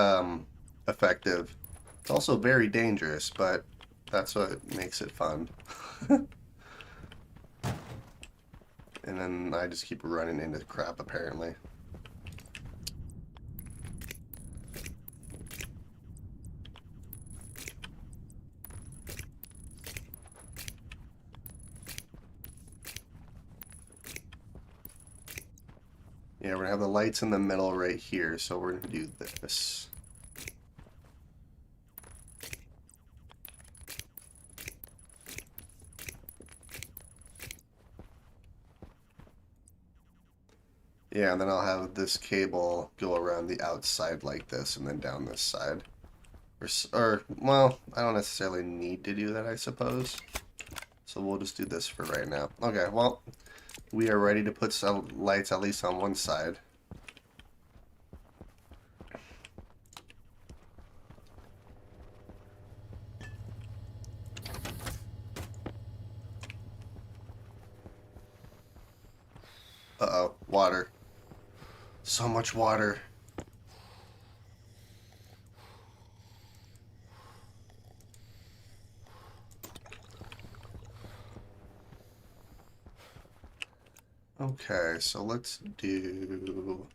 effective. It's also very dangerous, but that's what makes it fun. And then I just keep running into crap, apparently. Yeah, we're gonna have the lights in the middle right here, so we're gonna do this. Yeah, and then I'll have this cable go around the outside like this, and then down this side. Or, well, I don't necessarily need to do that, I suppose. So we'll just do this for right now. Okay, well, we are ready to put some lights at least on one side. Uh-oh, water. So much water. Okay, so let's do...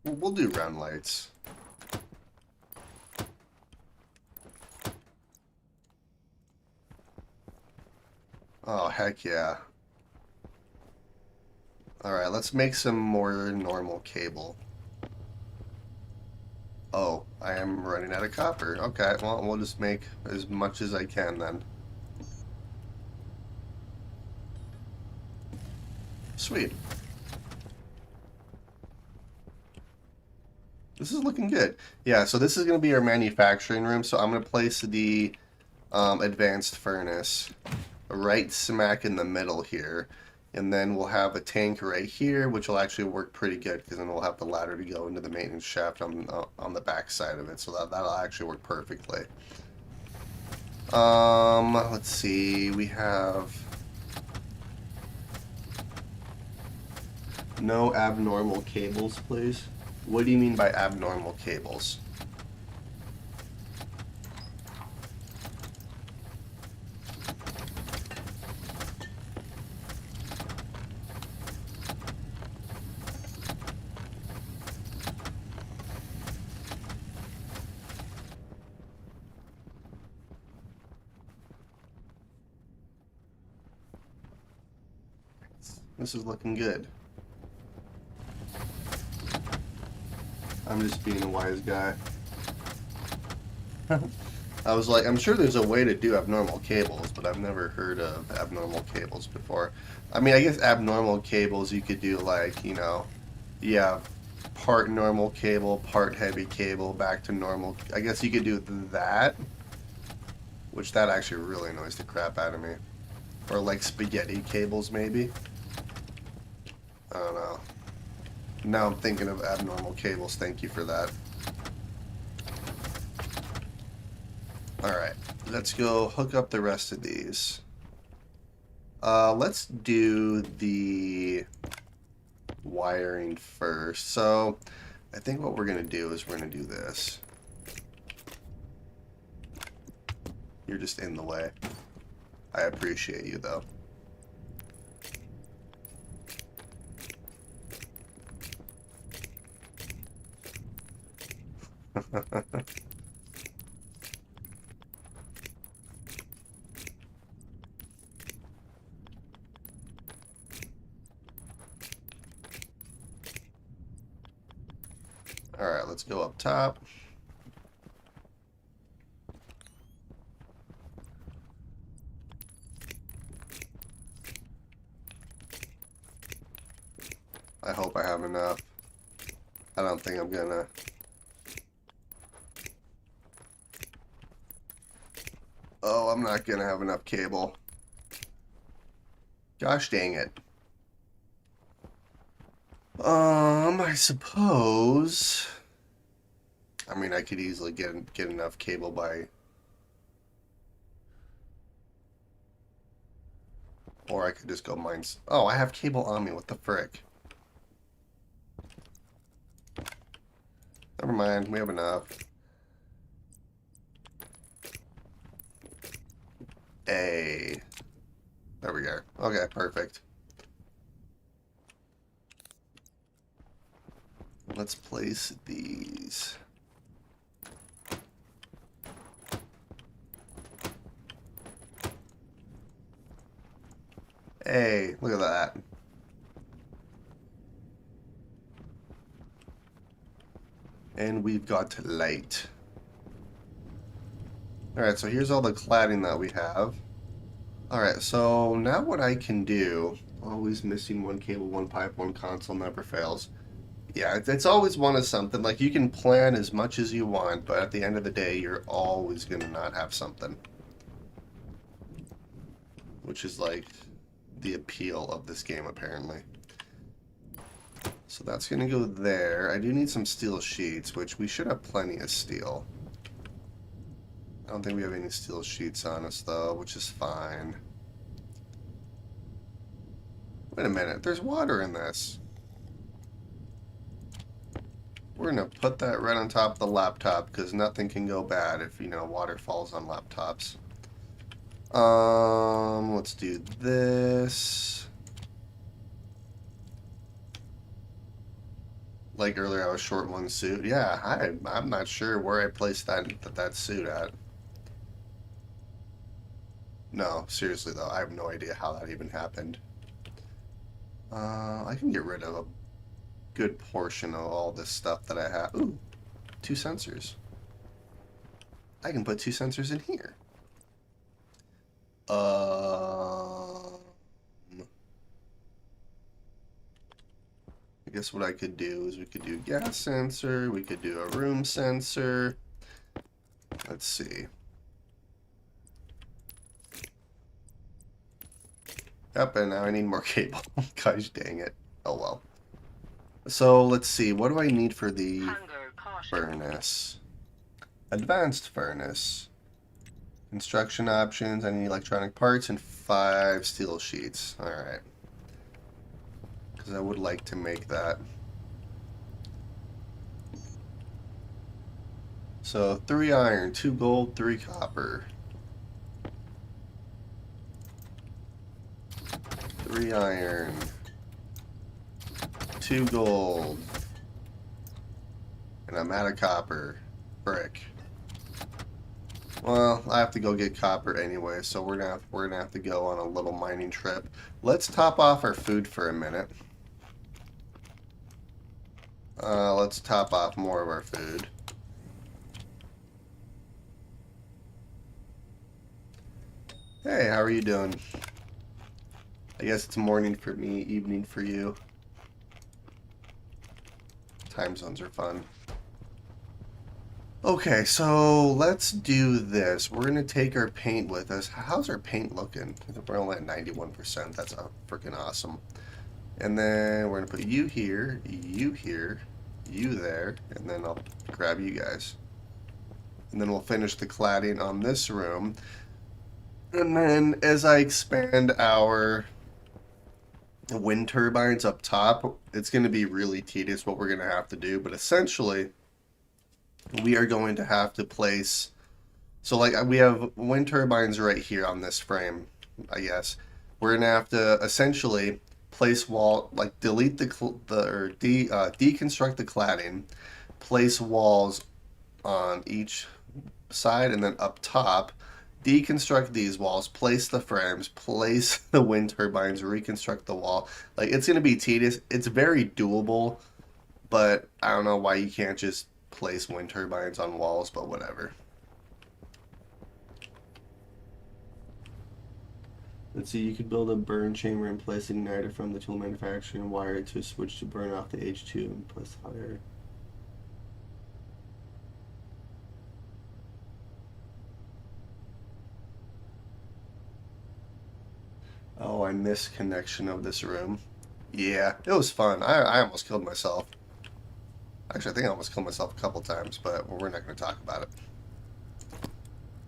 We'll do round lights. Oh, heck yeah. Alright, let's make some more normal cable. Oh, I am running out of copper. Okay, well, we'll just make as much as I can then. Sweet. This is looking good. Yeah, so this is going to be our manufacturing room, so I'm going to place the advanced furnace right smack in the middle here. And then we'll have a tank right here, which will actually work pretty good because then we'll have the ladder to go into the maintenance shaft on the back side of it. So that'll actually work perfectly. Let's see. We have no abnormal cables, please. What do you mean by abnormal cables? This is looking good. I'm just being a wise guy. I was like, I'm sure there's a way to do abnormal cables, but I've never heard of abnormal cables before. I mean, I guess abnormal cables you could do like, yeah, part normal cable, part heavy cable, back to normal. I guess you could do that, which that actually really annoys the crap out of me. Or like spaghetti cables, maybe. I don't know. Now I'm thinking of abnormal cables. Thank you for that. Alright, let's go hook up the rest of these. Let's do the wiring first. So, I think what we're going to do is we're going to do this. You're just in the way. I appreciate you, though. Alright, let's go up top. I hope I have enough. I don't think I'm gonna. Oh, I'm not gonna have enough cable. Gosh dang it. I suppose. I mean, I could easily get enough cable by. Or I could just go mine. Oh, I have cable on me. What the frick? Never mind. We have enough. Hey. There we go. Okay, perfect. Let's place these. Hey, look at that. And we've got light. Alright, so here's all the cladding that we have. Alright, so now what I can do, always missing one cable, one pipe, one console, never fails. Yeah, it's always one of something. Like, you can plan as much as you want, but at the end of the day, you're always going to not have something. Which is, like, the appeal of this game, apparently. So that's going to go there. I do need some steel sheets, which we should have plenty of steel. I don't think we have any steel sheets on us, though, which is fine. Wait a minute. There's water in this. We're going to put that right on top of the laptop, because nothing can go bad if, water falls on laptops. Let's do this. Like earlier, I was short one suit. Yeah, I'm not sure where I placed that suit at. No, seriously though, I have no idea how that even happened. I can get rid of a good portion of all this stuff that I have. Ooh, 2 sensors. I can put 2 sensors in here. I guess what I could do is we could do gas sensor, we could do a room sensor. Let's see. Yep, and now I need more cable. Gosh dang it. Oh well. So let's see, what do I need for the Hunger caution. furnace? Advanced furnace. Construction options, I need electronic parts and 5 steel sheets. Alright. Because I would like to make that. So 3 iron, 2 gold, 3 copper. 3 iron, 2 gold, and I'm out of copper. Brick. Well, I have to go get copper anyway, so we're gonna have to go on a little mining trip. Let's top off our food for a minute. Let's top off more of our food. Hey, how are you doing? I guess it's morning for me, evening for you. Time zones are fun. Okay, so let's do this. We're gonna take our paint with us. How's our paint looking? We're only at 91%. That's freaking awesome. And then we're gonna put you here, you there, and then I'll grab you guys. And then we'll finish the cladding on this room. And then as I expand our wind turbines up top, it's going to be really tedious what we're going to have to do. But essentially, we are going to have to place... So like we have wind turbines right here on this frame, I guess. We're going to have to essentially place wall, like delete deconstruct the cladding, place walls on each side, and then up top, deconstruct these walls, place the frames, place the wind turbines, reconstruct the wall. Like, it's going to be tedious. It's very doable, but I don't know why you can't just place wind turbines on walls, but whatever. Let's see, you could build a burn chamber and place an igniter from the tool manufacturer and wire it to a switch to burn off the H2 and place hot air. Oh, I missed connection of this room. Yeah, it was fun. I almost killed myself. Actually, I think I almost killed myself a couple times, but we're not going to talk about it.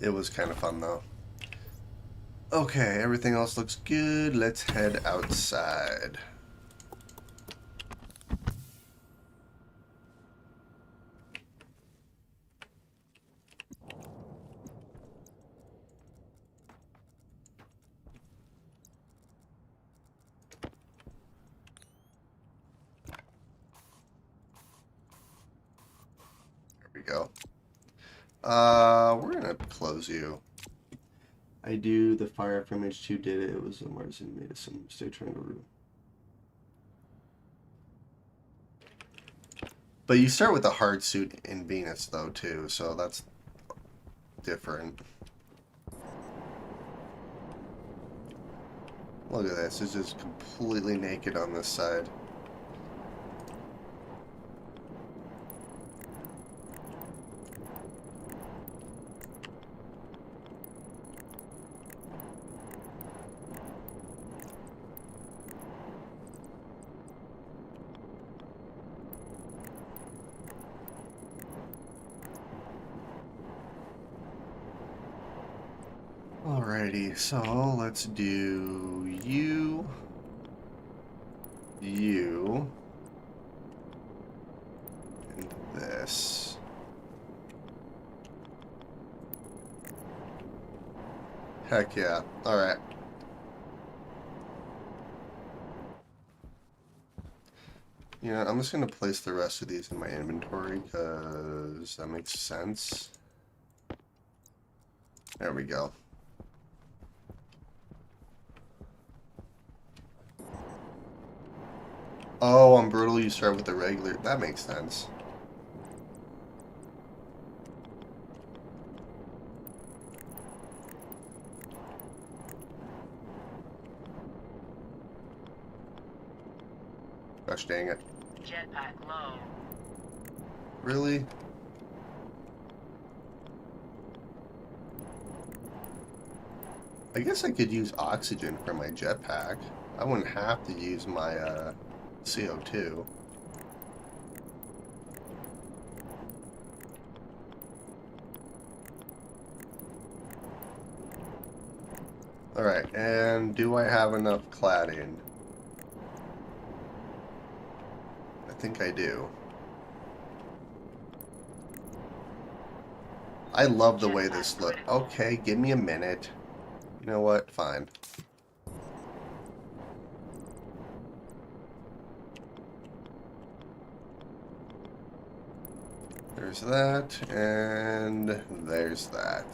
It was kind of fun, though. Okay, everything else looks good. Let's head outside. There we go. We're gonna close you. I do. The fire from H2 did it. It was a Martian made some mistake trying to root. But you start with a hard suit in Venus, though, too, so that's different. Look at this. It's just completely naked on this side. Alrighty, so let's do you, and this. Heck yeah. Alright. You know, I'm just going to place the rest of these in my inventory because that makes sense. There we go. Oh, on brutal you start with the regular. That makes sense. Gosh dang it. Jetpack low. Really? I guess I could use oxygen for my jetpack. I wouldn't have to use my CO2. Alright, and do I have enough cladding? I think I do. I love the way this Jetpack looks. critical. Okay, give me a minute. You know what? Fine. There's that, and there's that.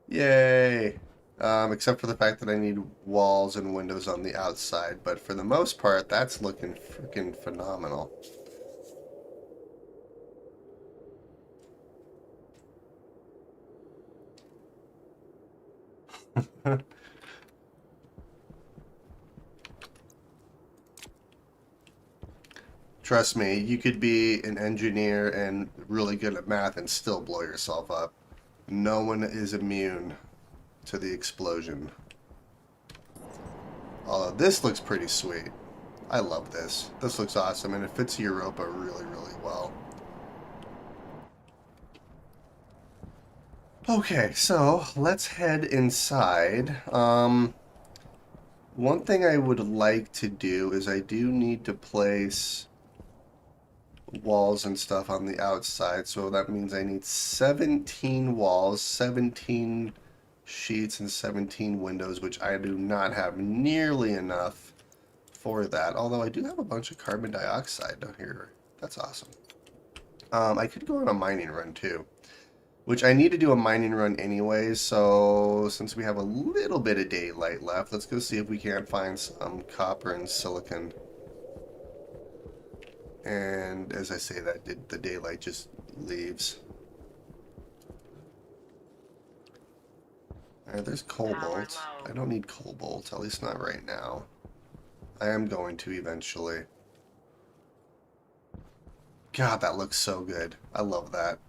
Yay! Except for the fact that I need walls and windows on the outside, but for the most part, that's looking freaking phenomenal. Trust me, you could be an engineer and really good at math and still blow yourself up. No one is immune to the explosion. Although this looks pretty sweet. I love this. This looks awesome, and it fits Europa really, really well. Okay, so let's head inside. One thing I would like to do is I do need to place walls and stuff on the outside, so that means I need 17 walls, 17 sheets, and 17 windows, which I do not have nearly enough for that, although I do have a bunch of carbon dioxide down here. That's awesome. I could go on a mining run too, which I need to do a mining run anyways, so since we have a little bit of daylight left, let's go see if we can't find some copper and silicon. And as I say that, the daylight just leaves. Alright, there's cobalt. I don't need cobalt, at least not right now. I am going to eventually. God, that looks so good. I love that.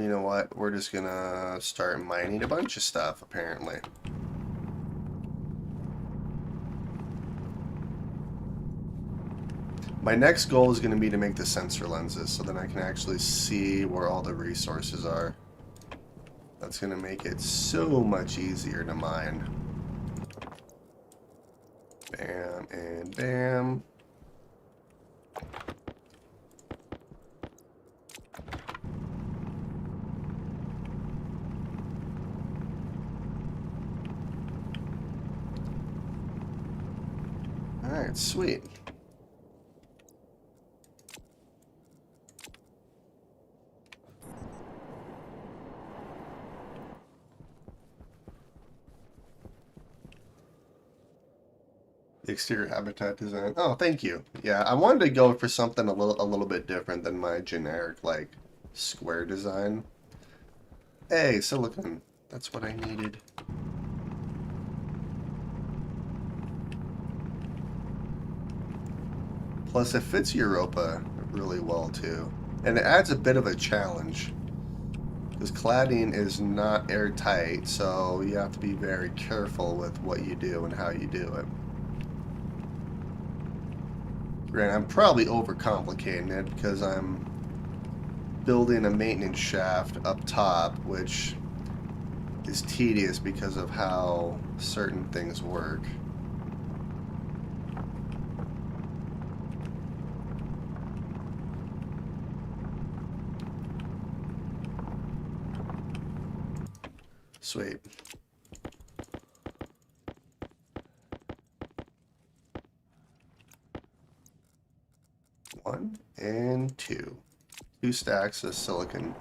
You know what? We're just gonna start mining a bunch of stuff, apparently. My next goal is going to be to make the sensor lenses so that I can actually see where all the resources are. That's going to make it so much easier to mine. Bam and bam. Alright, sweet. The exterior habitat design. Oh, thank you. Yeah, I wanted to go for something a little bit different than my generic like square design. Hey, silicon. That's what I needed. Plus, it fits Europa really well too, and it adds a bit of a challenge. Because cladding is not airtight, so you have to be very careful with what you do and how you do it. Granted, I'm probably overcomplicating it because I'm building a maintenance shaft up top, which is tedious because of how certain things work. Sweet. One and two. Two stacks of silicon.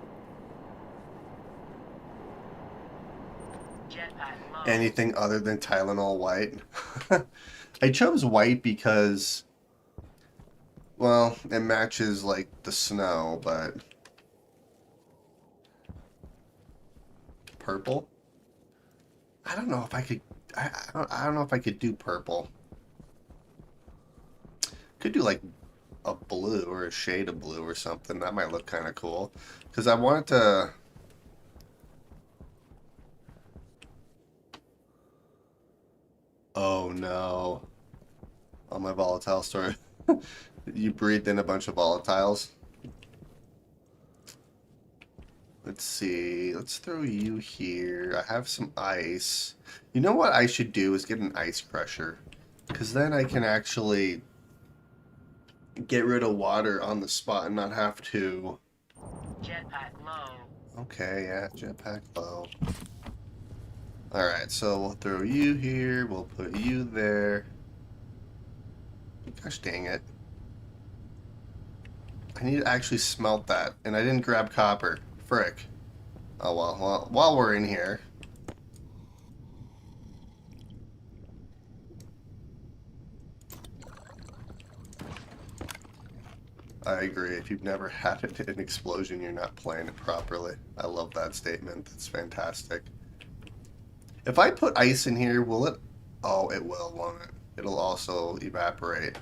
Jetpack low. Anything other than Tylenol white? I chose white because, well, it matches like the snow, but purple? I don't know if I could. I don't know if I could do purple. Could do like a blue or a shade of blue or something. That might look kind of cool. Because I wanted to. no. On my volatile story. You breathed in a bunch of volatiles. Let's see. Let's throw you here. I have some ice. You know what I should do is get an ice crusher. Because then I can actually get rid of water on the spot and not have to... Jetpack low. Okay, yeah, jetpack low. Alright, so we'll throw you here. We'll put you there. Gosh dang it. I need to actually smelt that. And I didn't grab copper. Frick. Oh well, while we're in here. I agree. If you've never had an explosion, you're not playing it properly. I love that statement. That's fantastic. If I put ice in here, will it... Oh, it will, won't it? It'll also evaporate.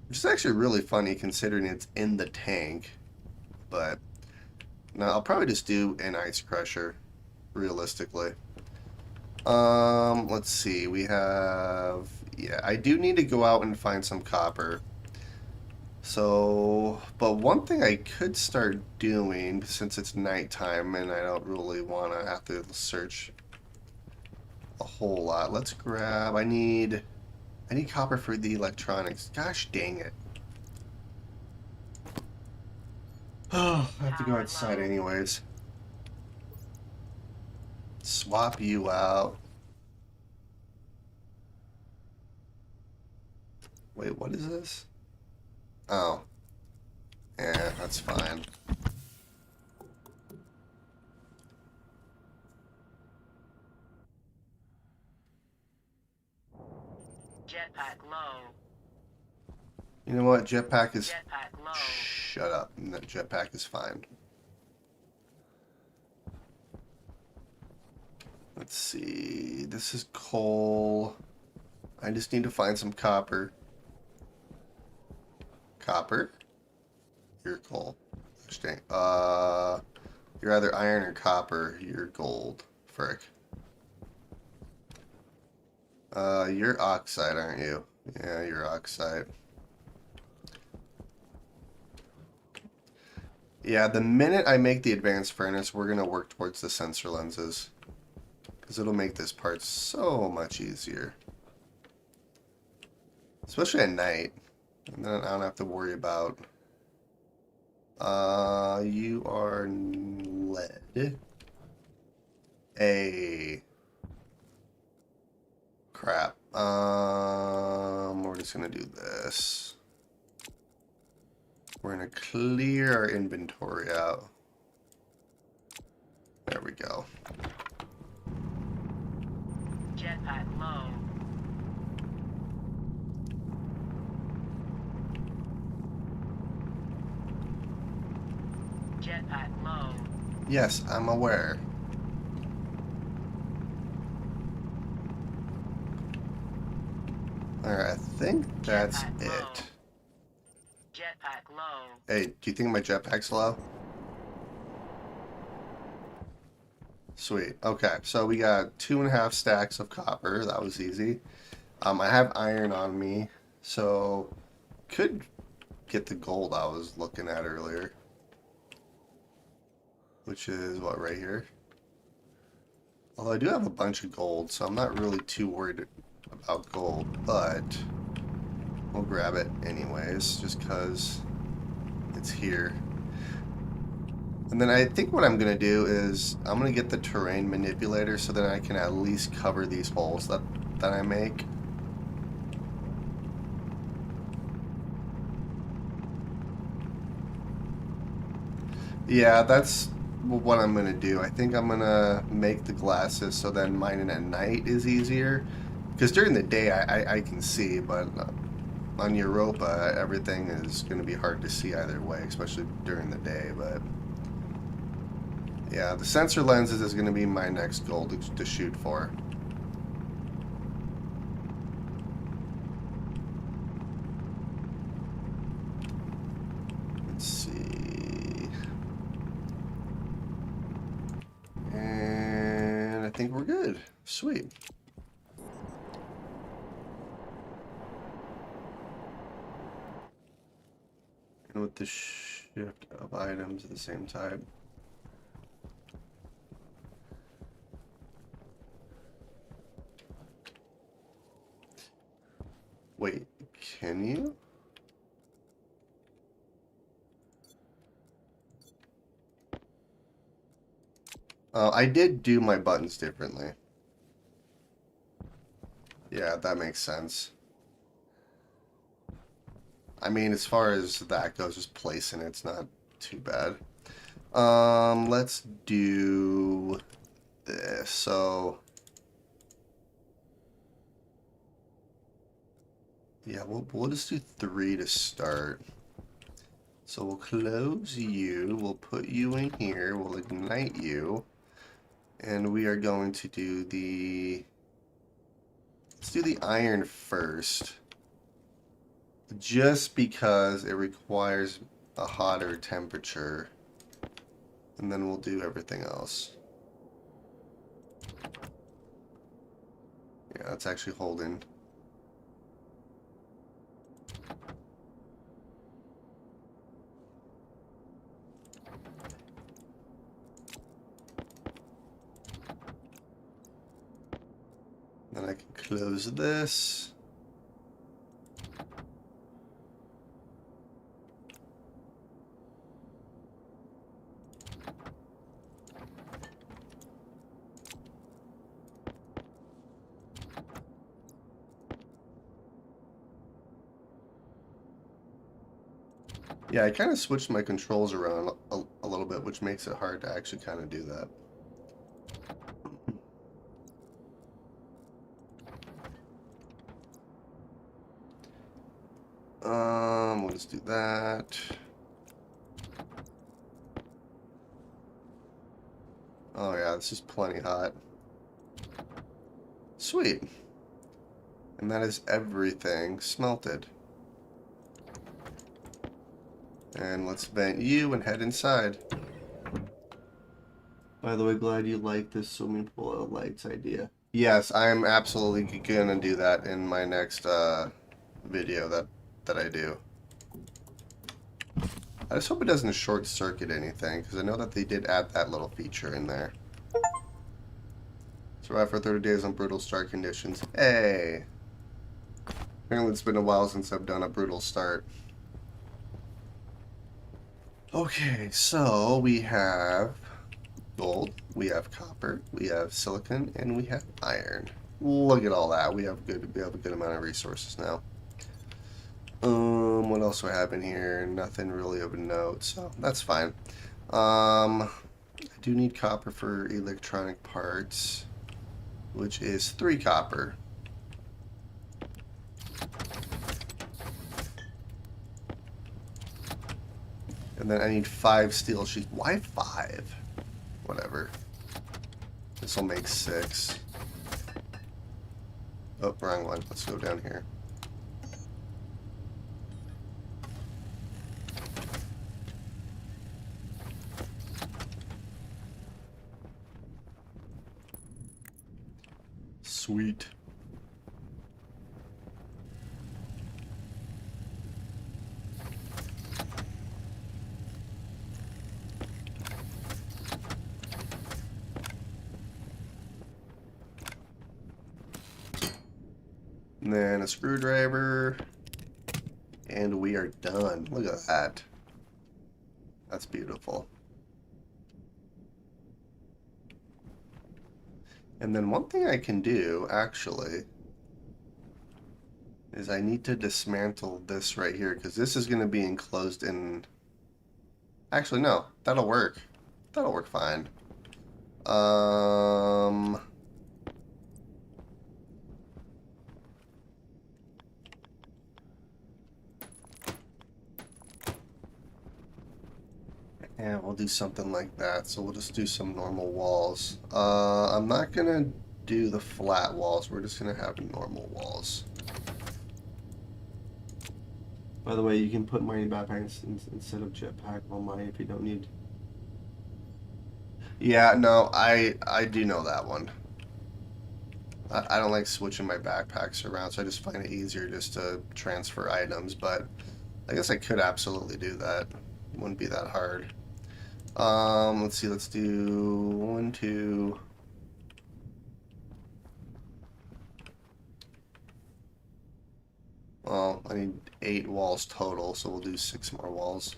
Which is actually really funny considering it's in the tank. But no, I'll probably just do an ice crusher, realistically. Let's see. We have... Yeah, I do need to go out and find some copper. So, but one thing I could start doing, since it's nighttime and I don't really want to have to search a whole lot. Let's grab... I need copper for the electronics. Gosh dang it. Oh, I have to go outside anyways. Swap you out. Wait, what is this? Oh. Yeah, that's fine. Jetpack low. You know what? Jetpack is... Jetpack low. Shut up. No, jetpack is fine. Let's see. This is coal. I just need to find some copper. Copper? You're coal. Interesting. You're either iron or copper. You're gold. Frick. You're oxide, aren't you? Yeah, you're oxide. Yeah, the minute I make the advanced furnace, we're going to work towards the sensor lenses. Because it'll make this part so much easier. Especially at night. And then I don't have to worry about... you are lead. A... Crap. We're just going to do this. We're going to clear our inventory out. There we go. Jetpack low. Jetpack low. Yes, I'm aware. Alright, I think that's Jetpack low. it. Jetpack low. Hey, do you think my jetpack's low? Sweet. Okay, so we got 2.5 stacks of copper. That was easy. I have iron on me, so could get the gold I was looking at earlier. Which is, what, right here? Although I do have a bunch of gold, so I'm not really too worried about gold, but we'll grab it anyways, just because it's here. And then I think what I'm going to do is I'm going to get the terrain manipulator so that I can at least cover these holes that I make. Yeah, that's what I'm going to do. I think I'm going to make the glasses so then mining at night is easier. Because during the day I can see, but on Europa everything is going to be hard to see either way, especially during the day. But yeah, the sensor lenses is going to be my next goal to shoot for. Let's see. And I think we're good. Sweet. And with the shift of items of the same type. Wait, can you? I did do my buttons differently. Yeah, that makes sense. I mean, as far as that goes, just placing it's not too bad. Let's do this. So, yeah, we'll just do 3 to start. So we'll close you, we'll put you in here, we'll ignite you, and we are going to do let's do the iron first. Just because it requires a hotter temperature. And then we'll do everything else. Yeah, that's actually holding. Then I can close this. Yeah, I kind of switched my controls around a little bit, which makes it hard to actually kind of do that. We'll just do that. Oh yeah, this is plenty hot. Sweet. And that is everything smelted. And let's vent you and head inside. By the way, glad you like this swimming pool of lights idea. Yes, I'm absolutely gonna do that in my next video that I do. I just hope it doesn't short circuit anything, because I know that they did add that little feature in there. Survive for 30 days on brutal start conditions. Hey! Apparently it's been a while since I've done a brutal start. Okay, so we have gold, we have copper, we have silicon, and we have iron. Look at all that. We have a good amount of resources now. What else do I have in here? Nothing really of note, so that's fine. I do need copper for electronic parts, which is 3 copper. And then I need 5 steel sheets. Why 5? Whatever. This will make 6. Oh, wrong one. Let's go down here. Sweet. And then a screwdriver. And we are done. Look at that. That's beautiful. And then one thing I can do, actually, is I need to dismantle this right here, because this is going to be enclosed in... Actually, no. That'll work. That'll work fine. Yeah, we'll do something like that. So we'll just do some normal walls. I'm not gonna do the flat walls. We're just gonna have normal walls. By the way, you can put mining backpacks instead of jetpack on mine if you don't need. Yeah, no, I do know that one. I don't like switching my backpacks around, so I just find it easier just to transfer items, but I guess I could absolutely do that. It wouldn't be that hard. Let's see, let's do 1, 2. Well, I need 8 walls total, so we'll do 6 more walls.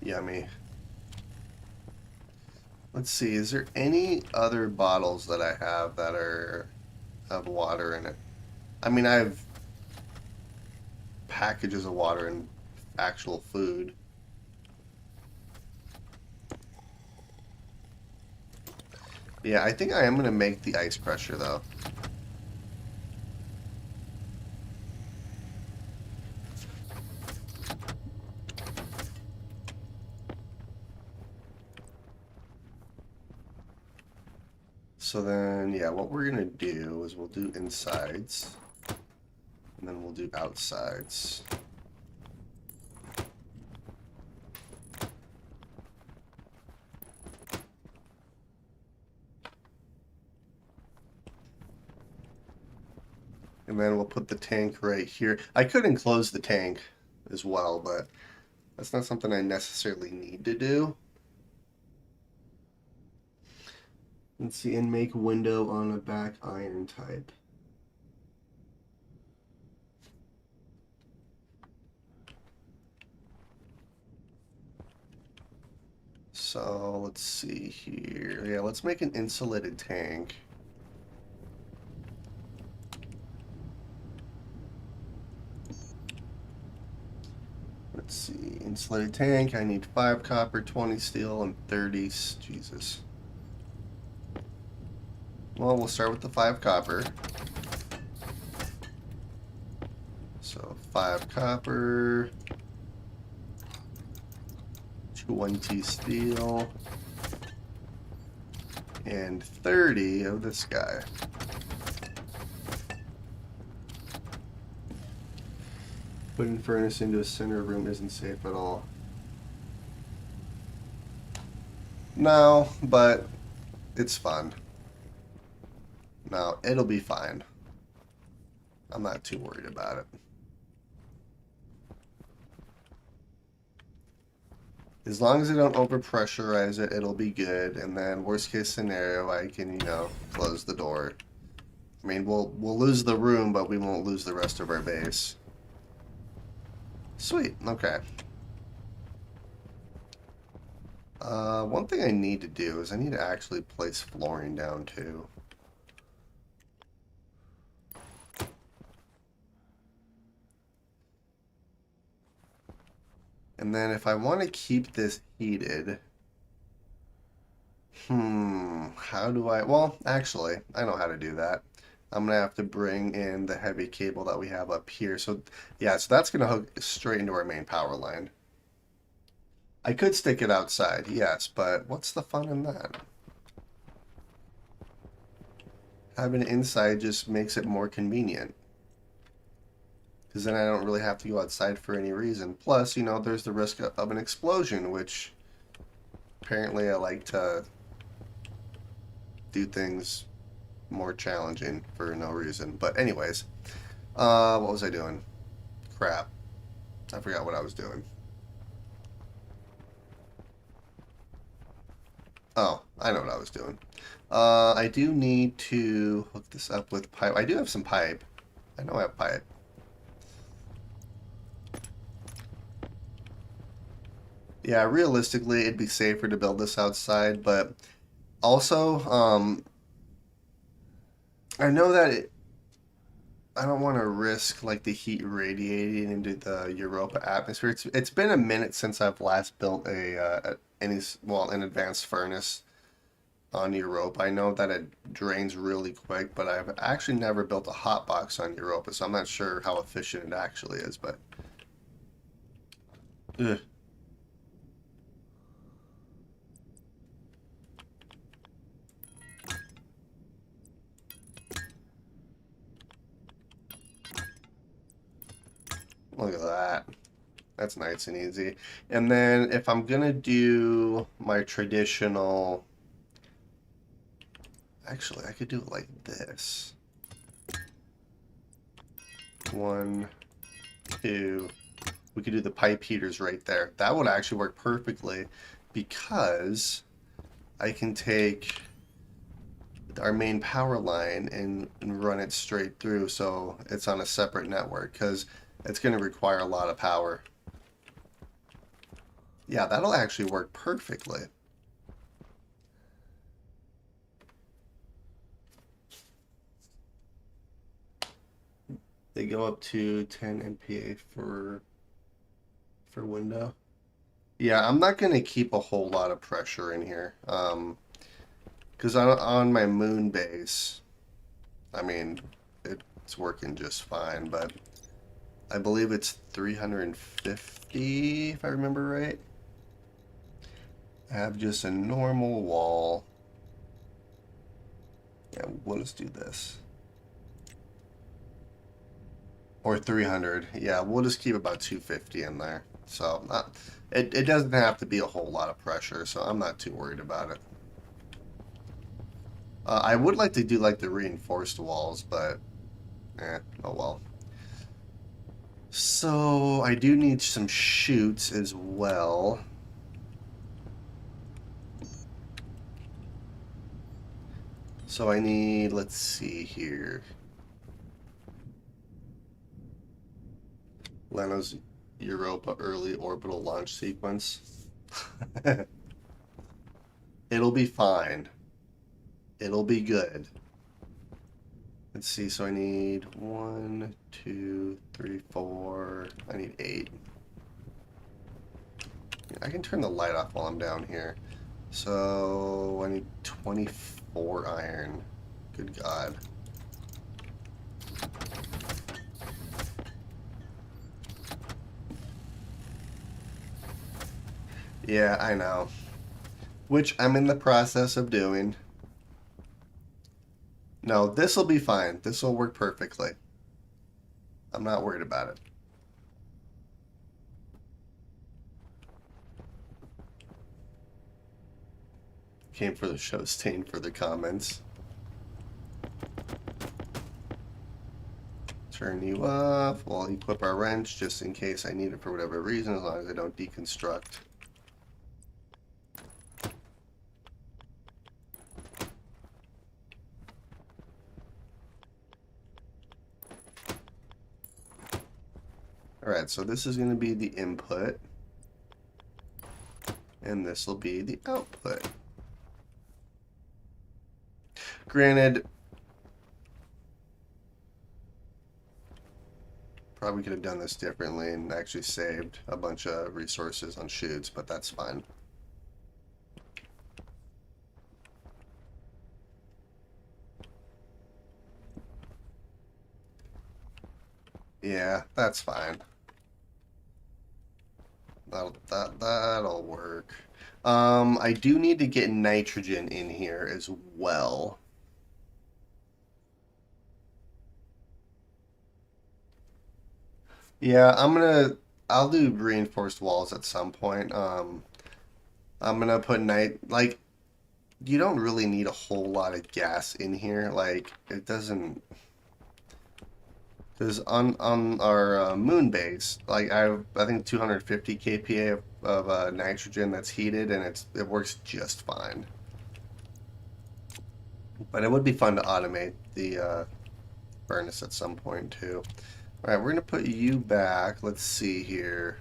Yummy. Let's see, is there any other bottles that I have that have water in it? I mean, I have packages of water and actual food. Yeah, I think I am going to make the ice pressure, though. So then, yeah, what we're going to do is we'll do insides, and then we'll do outsides. And then we'll put the tank right here. I could enclose the tank as well, but that's not something I necessarily need to do. Let's see, and make window on a back iron type. So let's see here. Yeah, let's make an insulated tank. Let's see, insulated tank. I need 5 copper, 20 steel, and 30. Jesus. Well, we'll start with the 5 copper. So 5 copper, 20 steel, and 30 of this guy. Putting furnace into a center room isn't safe at all. No, but it's fun. No, it'll be fine. I'm not too worried about it. As long as I don't overpressurize it, it'll be good. And then worst case scenario, I can, close the door. I mean, we'll lose the room, but we won't lose the rest of our base. Sweet, okay. One thing I need to do is I need to actually place flooring down too. And then if I want to keep this heated, how do I, well, actually, I know how to do that. I'm going to have to bring in the heavy cable that we have up here. So, yeah, so that's going to hook straight into our main power line. I could stick it outside, yes, but what's the fun in that? Having it inside just makes it more convenient. Because then I don't really have to go outside for any reason. Plus, there's the risk of an explosion, which apparently I like to do things more challenging for no reason. But anyways, what was I doing? Crap. I forgot what I was doing. Oh, I know what I was doing. I do need to hook this up with pipe. I do have some pipe. I know I have pipe. Yeah, realistically, it'd be safer to build this outside, but also, I know that I don't want to risk like the heat radiating into the Europa atmosphere. It's been a minute since I've last built an advanced furnace on Europa. I know that it drains really quick, but I've actually never built a hot box on Europa, so I'm not sure how efficient it actually is. But ugh. Look at that. That's nice and easy. And then if I'm gonna do my traditional, actually I could do it like this. 1, 2. We could do the pipe heaters right there. That would actually work perfectly because I can take our main power line and run it straight through so it's on a separate network because it's going to require a lot of power. Yeah, that'll actually work perfectly. They go up to 10 MPa for window. Yeah, I'm not going to keep a whole lot of pressure in here. Because on my moon base, I mean, it's working just fine, but I believe it's 350, if I remember right. I have just a normal wall. Yeah, we'll just do this. Or 300. Yeah, we'll just keep about 250 in there. So it doesn't have to be a whole lot of pressure, so I'm not too worried about it. I would like to do like the reinforced walls, but oh well. So I do need some chutes as well. So I need, let's see here. Leno's Europa early orbital launch sequence. It'll be fine. It'll be good. Let's see, so I need 1, 2, 3, 4. I need 8. I can turn the light off while I'm down here. So I need 24 iron. Good God. Yeah, I know. Which I'm in the process of doing. No, this will be fine. This will work perfectly. I'm not worried about it. Came for the show, staying for the comments. Turn you off. We'll equip our wrench just in case I need it for whatever reason, as long as I don't deconstruct. Alright, so this is going to be the input. And this will be the output. Granted, probably could have done this differently and actually saved a bunch of resources on chutes, but that's fine. Yeah, that's fine. That'll work. I do need to get nitrogen in here as well. Yeah, I'll do reinforced walls at some point. I'm gonna put like, you don't really need a whole lot of gas in here. Like, it doesn't, because on our moon base, like I think 250 kPa of nitrogen that's heated, and it works just fine. But it would be fun to automate the furnace at some point too. All right, we're gonna put you back. Let's see here.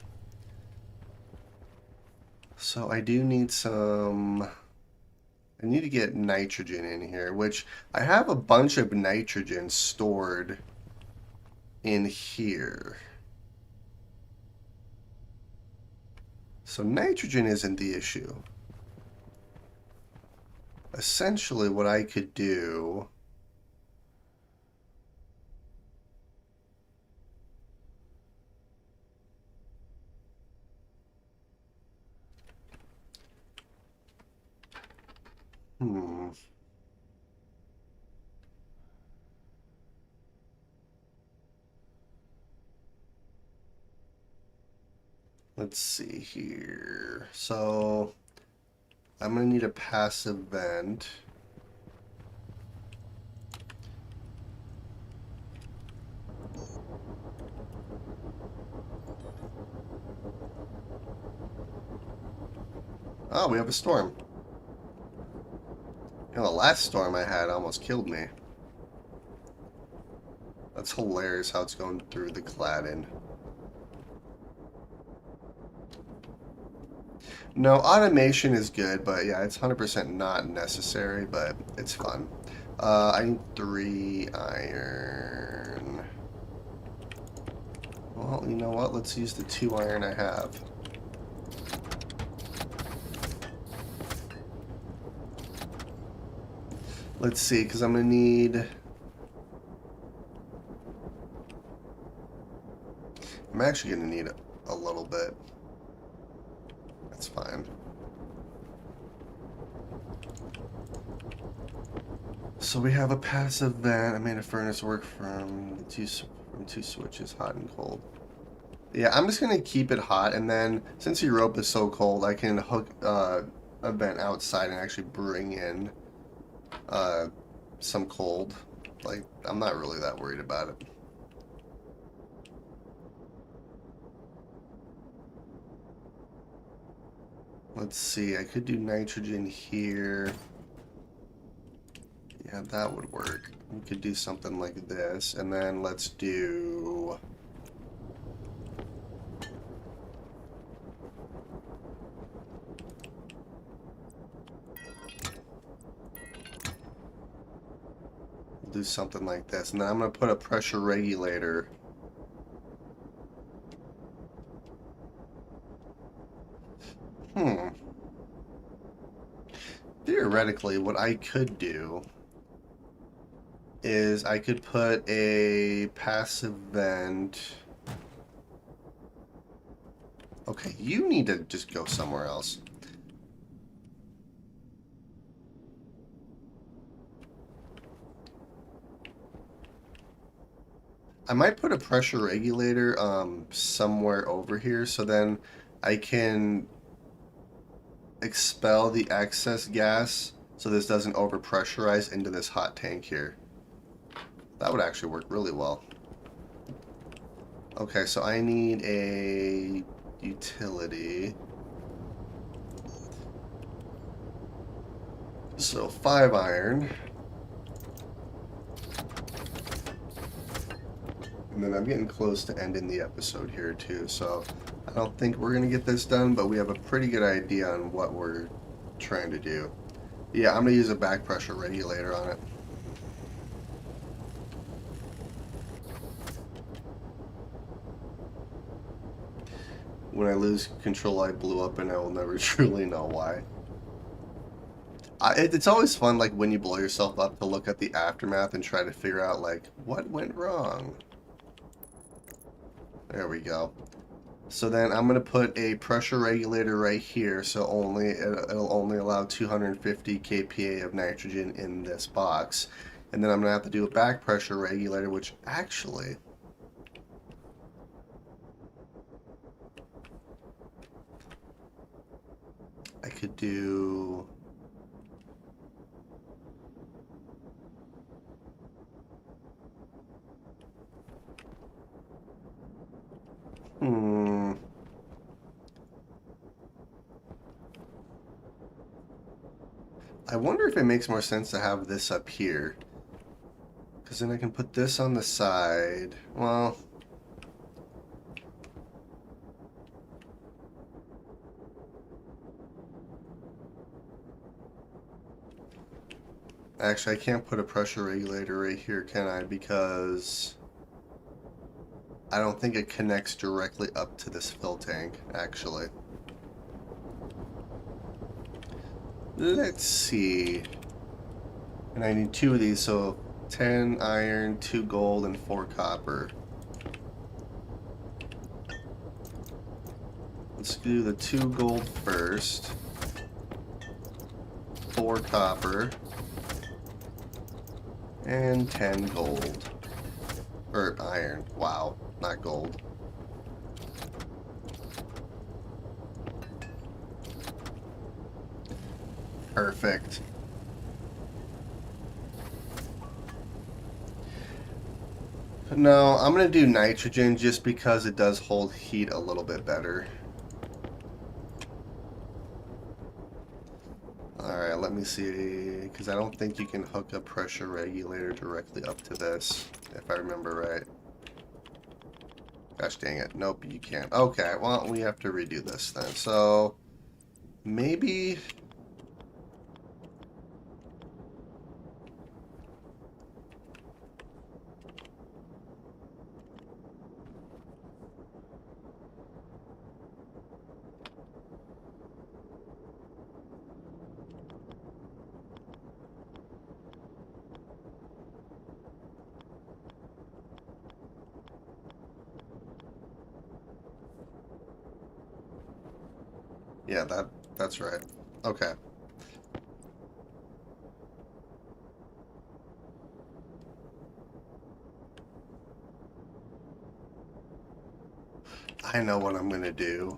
So I do need some. I need to get nitrogen in here, which I have a bunch of nitrogen stored in here. So nitrogen isn't the issue. Essentially, what I could do. Hmm. Let's see here. So I'm gonna need a passive vent. Oh, we have a storm. You know, the last storm I had almost killed me. That's hilarious how it's going through the cladding. No, automation is good, but yeah, it's 100% not necessary, but it's fun. I need 3 iron. Well, you know what? Let's use the 2 iron I have. Let's see, because I'm going to need... I'm actually going to need a little bit. That's fine. So we have a passive vent. I made a furnace work from two switches, hot and cold. Yeah, I'm just gonna keep it hot, and then since Europa is so cold, I can hook a vent outside and actually bring in some cold. Like, I'm not really that worried about it. Let's see, I could do nitrogen here. Yeah, that would work. We could do something like this, and then let's do... We'll do something like this, and then I'm going to put a pressure regulator. Theoretically, what I could do is I could put a passive vent. Okay, you need to just go somewhere else. I might put a pressure regulator somewhere over here, so then I can expel the excess gas so this doesn't overpressurize into this hot tank here. That would actually work really well. Okay, so I need a utility. So 5 iron. And then I'm getting close to ending the episode here too, so I don't think we're going to get this done, but we have a pretty good idea on what we're trying to do. Yeah, I'm going to use a back pressure regulator on it. When I lose control, I blew up, and I will never truly know why. It's always fun, like, when you blow yourself up, to look at the aftermath and try to figure out, like, what went wrong. There we go. So then I'm going to put a pressure regulator right here, so it'll only allow 250 kPa of nitrogen in this box. And then I'm going to have to do a back pressure regulator, which actually... I could do... I wonder if it makes more sense to have this up here. Because then I can put this on the side. Well... Actually, I can't put a pressure regulator right here, can I? Because I don't think it connects directly up to this fill tank, actually. Let's see. And I need 2 of these, so 10 iron, 2 gold, and 4 copper. Let's do the 2 gold first. 4 copper. And 10 gold. Or iron. Wow, not gold. Perfect. No, I'm going to do nitrogen just because it does hold heat a little bit better. Alright, let me see, because I don't think you can hook a pressure regulator directly up to this, if I remember right. Gosh dang it. Nope, you can't. Okay, well, we have to redo this then. So, maybe... Yeah, that's right. Okay. I know what I'm going to do.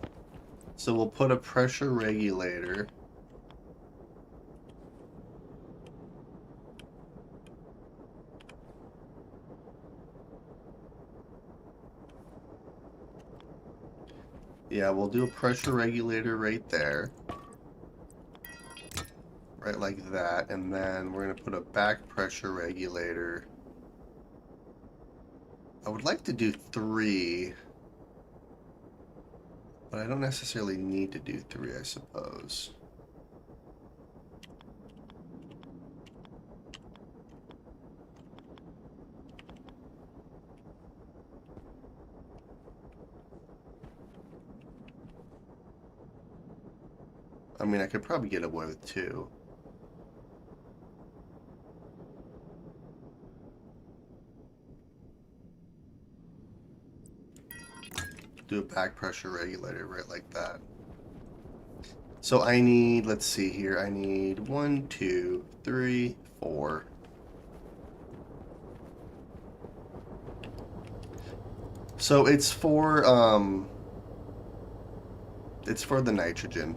So we'll put a pressure regulator. Yeah, we'll do a pressure regulator right there. Right like that. And then we're going to put a back pressure regulator. I would like to do 3, but I don't necessarily need to do 3, I suppose. I mean, I could probably get away with 2. Do a back pressure regulator right like that. So I need, let's see here, I need 1, 2, 3, 4. So it's for the nitrogen.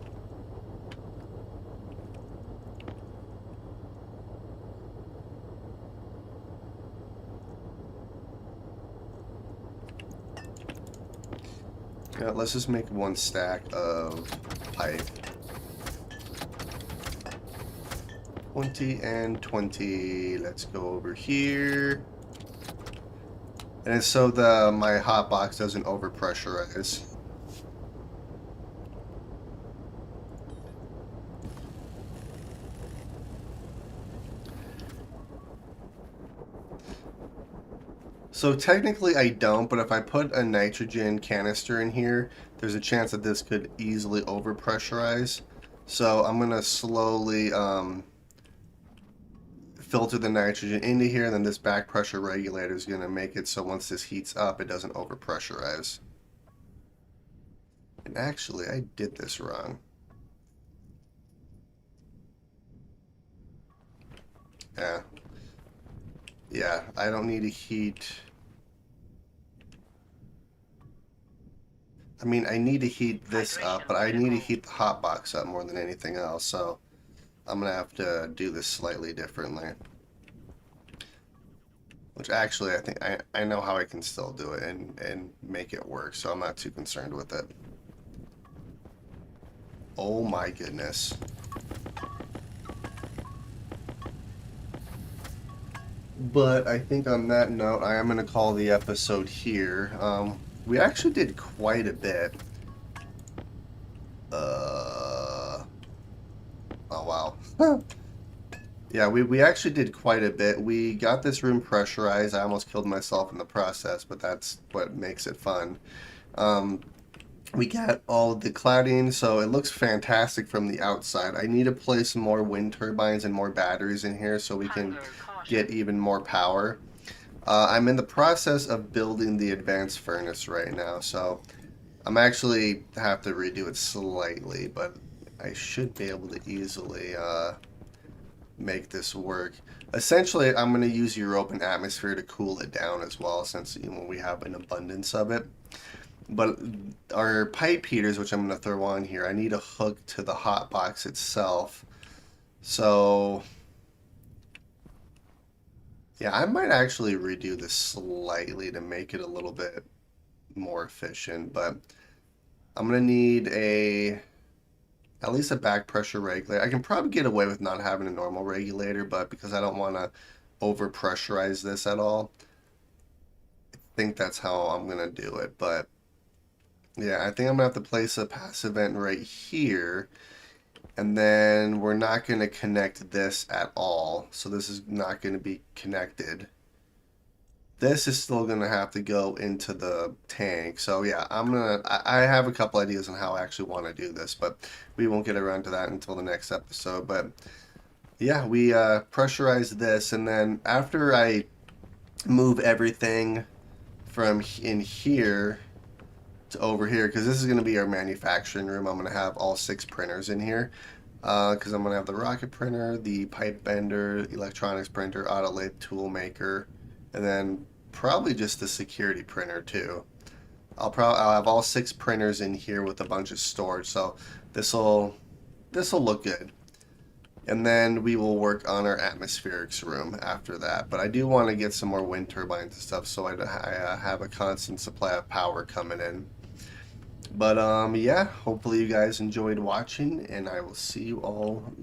Yeah, let's just make 1 stack of pipe. 20 and 20. Let's go over here. And it's so my hot box doesn't overpressurize. So technically I don't, but if I put a nitrogen canister in here, there's a chance that this could easily overpressurize. So I'm going to slowly filter the nitrogen into here, and then this back pressure regulator is going to make it so once this heats up, it doesn't overpressurize. And actually, I did this wrong. Yeah. Yeah, I don't need to heat... I mean, I need to heat this up, but I need to heat the hot box up more than anything else, so I'm going to have to do this slightly differently. Which actually, I think I know how I can still do it and make it work, so I'm not too concerned with it. Oh my goodness. But I think on that note, I am going to call the episode here. We actually did quite a bit. Oh wow. Yeah, we actually did quite a bit. We got this room pressurized. I almost killed myself in the process, but that's what makes it fun. We got all the cladding, so it looks fantastic from the outside. I need to place some more wind turbines and more batteries in here so we can get even more power. I'm in the process of building the advanced furnace right now, so I'm actually have to redo it slightly, but I should be able to easily make this work. Essentially, I'm going to use European atmosphere to cool it down as well, since we have an abundance of it. But our pipe heaters, which I'm going to throw on here, I need a hook to the hot box itself. So yeah, I might actually redo this slightly to make it a little bit more efficient, but I'm gonna need a at least a back pressure regulator. I can probably get away with not having a normal regulator, but because I don't want to over pressurize this at all, I think that's how I'm gonna do it. But yeah, I think I'm gonna have to place a passive vent right here, and then we're not gonna connect this at all. So this is not gonna be connected. This is still gonna have to go into the tank. So yeah, I have a couple ideas on how I actually want to do this, but we won't get around to that until the next episode. But yeah, we pressurize this, and then after I move everything from in here to over here, because this is going to be our manufacturing room, I'm going to have all 6 printers in here. Because I'm going to have the rocket printer, the pipe bender, electronics printer, autolathe tool maker, and then probably just the security printer too. I'll have all 6 printers in here with a bunch of storage, so this will look good. And then we will work on our atmospherics room after that. But I do want to get some more wind turbines and stuff so I have a constant supply of power coming in. But yeah, hopefully you guys enjoyed watching, and I will see you all